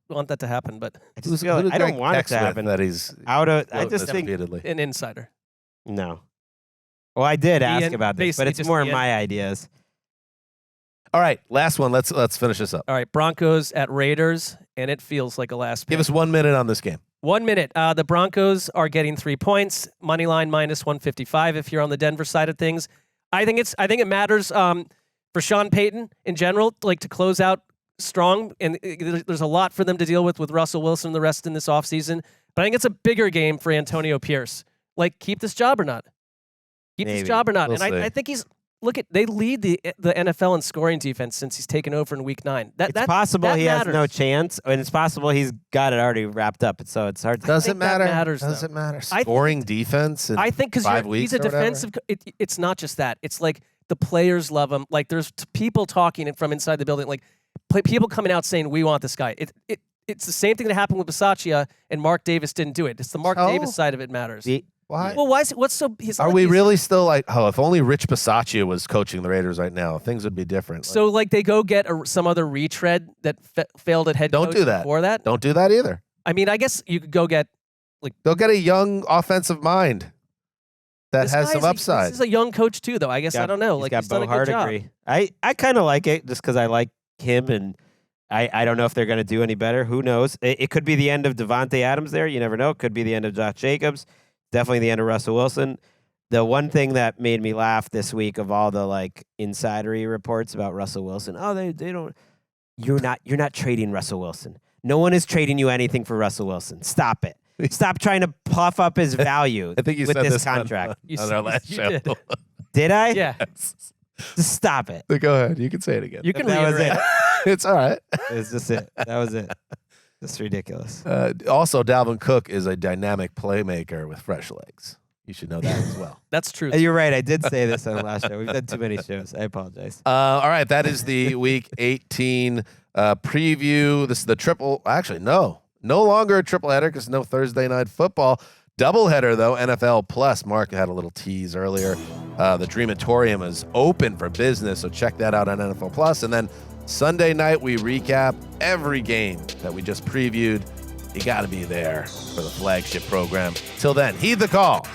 want that to happen, but I don't want it to happen. That he's out of. I just think an insider. No. Well, I did ask about this, but it's more my ideas. All right, last one. Let's finish this up. All right, Broncos at Raiders, and it feels like a last pick. Give us 1 minute on this game. 1 minute. The Broncos are getting 3 points. Money line minus 155 if you're on the Denver side of things. I think it matters for Sean Payton in general, like to close out strong. And there's a lot for them to deal with Russell Wilson and the rest in this offseason. But I think it's a bigger game for Antonio Pierce. Like, keep this job or not? This job or not? We'll and I think they lead the NFL in scoring defense since he's taken over in Week 9. It's possible he has no chance, and it's possible he's got it already wrapped up. So it's hard to Does it matter? Does it matter? Scoring defense in I think because 5 weeks he's a defensive it's not just that. It's like the players love him. Like there's people talking from inside the building, like people coming out saying, we want this guy. It's the same thing that happened with Bisaccia, and Mark Davis didn't do it. It's the Mark Davis side of it matters. Why? Well, why is it? What's so? Are we really still like? Oh, if only Rich Bisaccia was coaching the Raiders right now, things would be different. So, like, they go get some other retread that failed at head coach. Don't do that. Before that, don't do that either. I mean, I guess you could go get go get a young offensive mind that has some upside. This is a young coach too, though. I guess I don't know. He's got Bo Hardigree. I kind of like it just because I like him, and I don't know if they're going to do any better. Who knows? It could be the end of Devontae Adams there. You never know. It could be the end of Josh Jacobs. Definitely the end of Russell Wilson. The one thing that made me laugh this week of all the insidery reports about Russell Wilson. Oh, they don't. You're not trading Russell Wilson. No one is trading you anything for Russell Wilson. Stop it. Stop trying to puff up his value. I think you with said this contract on our last show. Did I? Yeah. Just stop it. Go ahead. You can say it again. You can. That was it. It's all right. It's just it. That was it. That's ridiculous. Also, Dalvin Cook is a dynamic playmaker with fresh legs. You should know that as well. That's true. You're right. I did say this on the last show. We've done too many shows. I apologize. All right. That is the Week 18 preview. This is the triple. Actually, no longer a triple header because no Thursday night football. Doubleheader, though, NFL Plus. Mark had a little tease earlier. The Dreamatorium is open for business, so check that out on NFL Plus. And then Sunday night, we recap every game that we just previewed. You got to be there for the flagship program. Till then, heed the call.